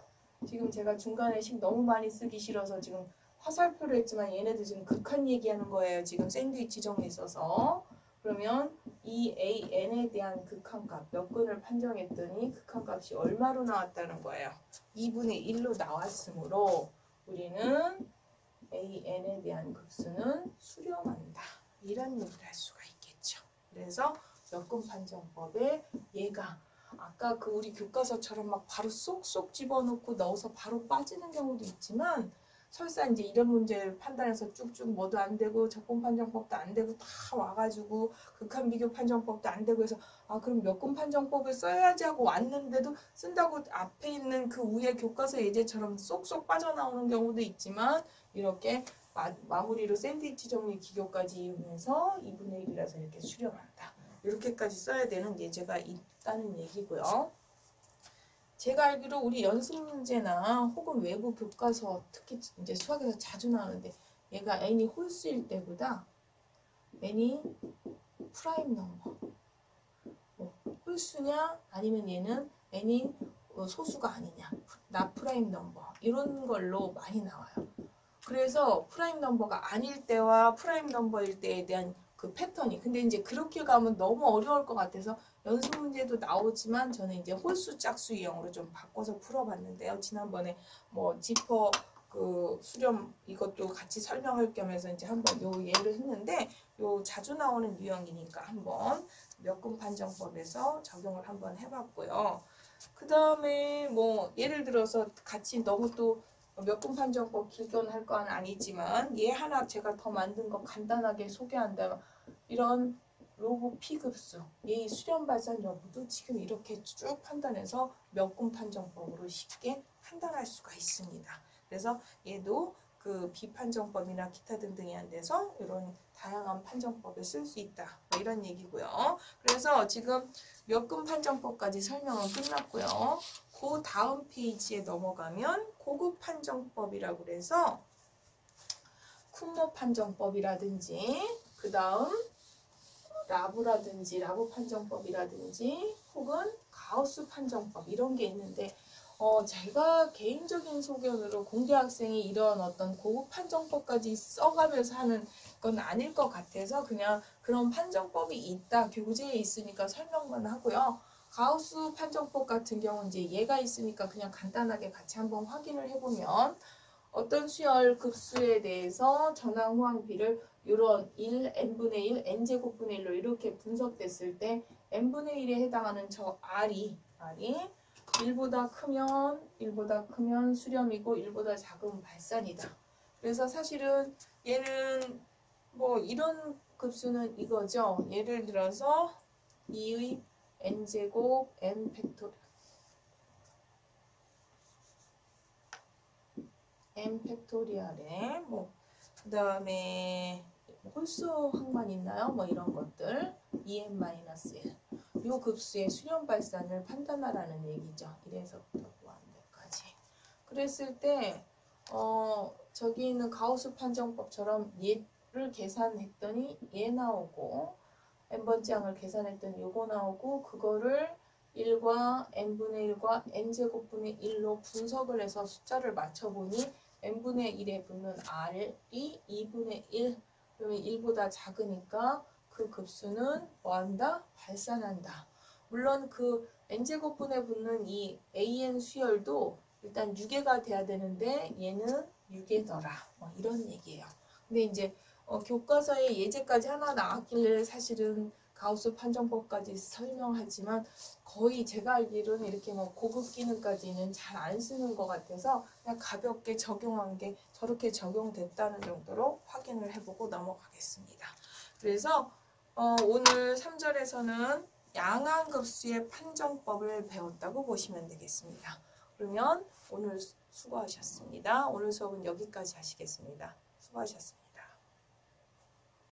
지금 제가 중간에 식 너무 많이 쓰기 싫어서 지금 화살표로 했지만 얘네들 지금 극한 얘기하는 거예요. 지금 샌드위치 정리에 있어서. 그러면 이 AN에 대한 극한값 몇 근을 판정했더니 극한값이 얼마로 나왔다는 거예요. 2분의 1로 나왔으므로 우리는 AN에 대한 급수는 수렴한다. 이런 얘기를 할 수가 있겠죠. 그래서 몇 근 판정법에 얘가 아까 그 우리 교과서처럼 막 바로 쏙쏙 집어넣고 넣어서 바로 빠지는 경우도 있지만 설사 이제 이런 문제를 판단해서 쭉쭉 뭐도 안 되고 적분 판정법도 안 되고 다 와가지고 극한 비교 판정법도 안 되고 해서 아 그럼 몇분 판정법을 써야지 하고 왔는데도 쓴다고 앞에 있는 그 위에 교과서 예제처럼 쏙쏙 빠져나오는 경우도 있지만 이렇게 마무리로 샌드위치 정리 기교까지 이용해서 2분의 1이라서 이렇게 수렴한다. 이렇게까지 써야 되는 예제가 있다는 얘기고요. 제가 알기로 우리 연습 문제나 혹은 외부 교과서 특히 이제 수학에서 자주 나오는데 얘가 n이 홀수일 때보다 n이 프라임 넘버 홀수냐 아니면 얘는 n이 소수가 아니냐 나 프라임 넘버 이런 걸로 많이 나와요. 그래서 프라임 넘버가 아닐 때와 프라임 넘버일 때에 대한 그 패턴이 근데 이제 그렇게 가면 너무 어려울 것 같아서 연습 문제도 나오지만 저는 이제 홀수 짝수 유형으로 좀 바꿔서 풀어봤는데요. 지난번에 뭐 지퍼 그 수렴 이것도 같이 설명할 겸해서 이제 한번 요 예를 했는데 요 자주 나오는 유형이니까 한번 몇분 판정법에서 적용을 한번 해봤고요. 그 다음에 뭐 예를 들어서 같이 너무 또 몇분 판정법 길게는 할 건 아니지만 얘 하나 제가 더 만든 거 간단하게 소개한다면 이런 로그 P급수 얘의 수렴 발산 여부도 지금 이렇게 쭉 판단해서 몇분 판정법으로 쉽게 판단할 수가 있습니다. 그래서 얘도 그 비판정법이나 기타 등등에 한해서 이런 다양한 판정법을 쓸 수 있다. 뭐 이런 얘기고요. 그래서 지금 몇분 판정법까지 설명은 끝났고요. 그 다음 페이지에 넘어가면 고급 판정법이라고 그래서 쿤모 판정법이라든지 그 다음 라브라든지 라브 판정법이라든지 혹은 가우스 판정법 이런 게 있는데 제가 개인적인 소견으로 공대 학생이 이런 어떤 고급 판정법까지 써가면서 하는 건 아닐 것 같아서 그냥 그런 판정법이 있다 교재에 있으니까 설명만 하고요. 가우스 판정법 같은 경우는 이제 얘가 있으니까 그냥 간단하게 같이 한번 확인을 해보면 어떤 수열 급수에 대해서 전항 호항비를 이런 1, n분의 1, n제곱분의 1로 이렇게 분석됐을 때 n분의 1에 해당하는 저 R이 1보다 크면 수렴이고 1보다 작으면 발산이다. 그래서 사실은 얘는 뭐 이런 급수는 이거죠. 예를 들어서 2의 n제곱 n 팩토리알에 뭐 그 다음에 홀수 항만 있나요? 뭐 이런 것들 2n-1 요 급수의 수렴 발산을 판단하라는 얘기죠. 1에서부터 무한대까지. 그랬을 때 저기 있는 가우스 판정법처럼 얘를 계산했더니 얘 나오고 n번째 항을 계산했더니 요거 나오고 그거를 1과 n분의 1과 n제곱분의 1로 분석을 해서 숫자를 맞춰보니 n분의 1에 붙는 r이 2분의 1 그러면 1보다 작으니까 그 급수는 뭐한다? 발산한다. 물론 그 n제곱분에 붙는 이 an 수열도 일단 6개가 돼야 되는데 얘는 6개더라. 뭐 이런 얘기예요. 근데 이제 교과서에 예제까지 하나 나왔길래 사실은 가우스 판정법까지 설명하지만 거의 제가 알기로는 이렇게 뭐 고급 기능까지는 잘 안 쓰는 것 같아서 그냥 가볍게 적용한 게 저렇게 적용됐다는 정도로 확인을 해보고 넘어가겠습니다. 그래서 오늘 3절에서는 양항급수의 판정법을 배웠다고 보시면 되겠습니다. 그러면 오늘 수고하셨습니다. 오늘 수업은 여기까지 하시겠습니다. 수고하셨습니다.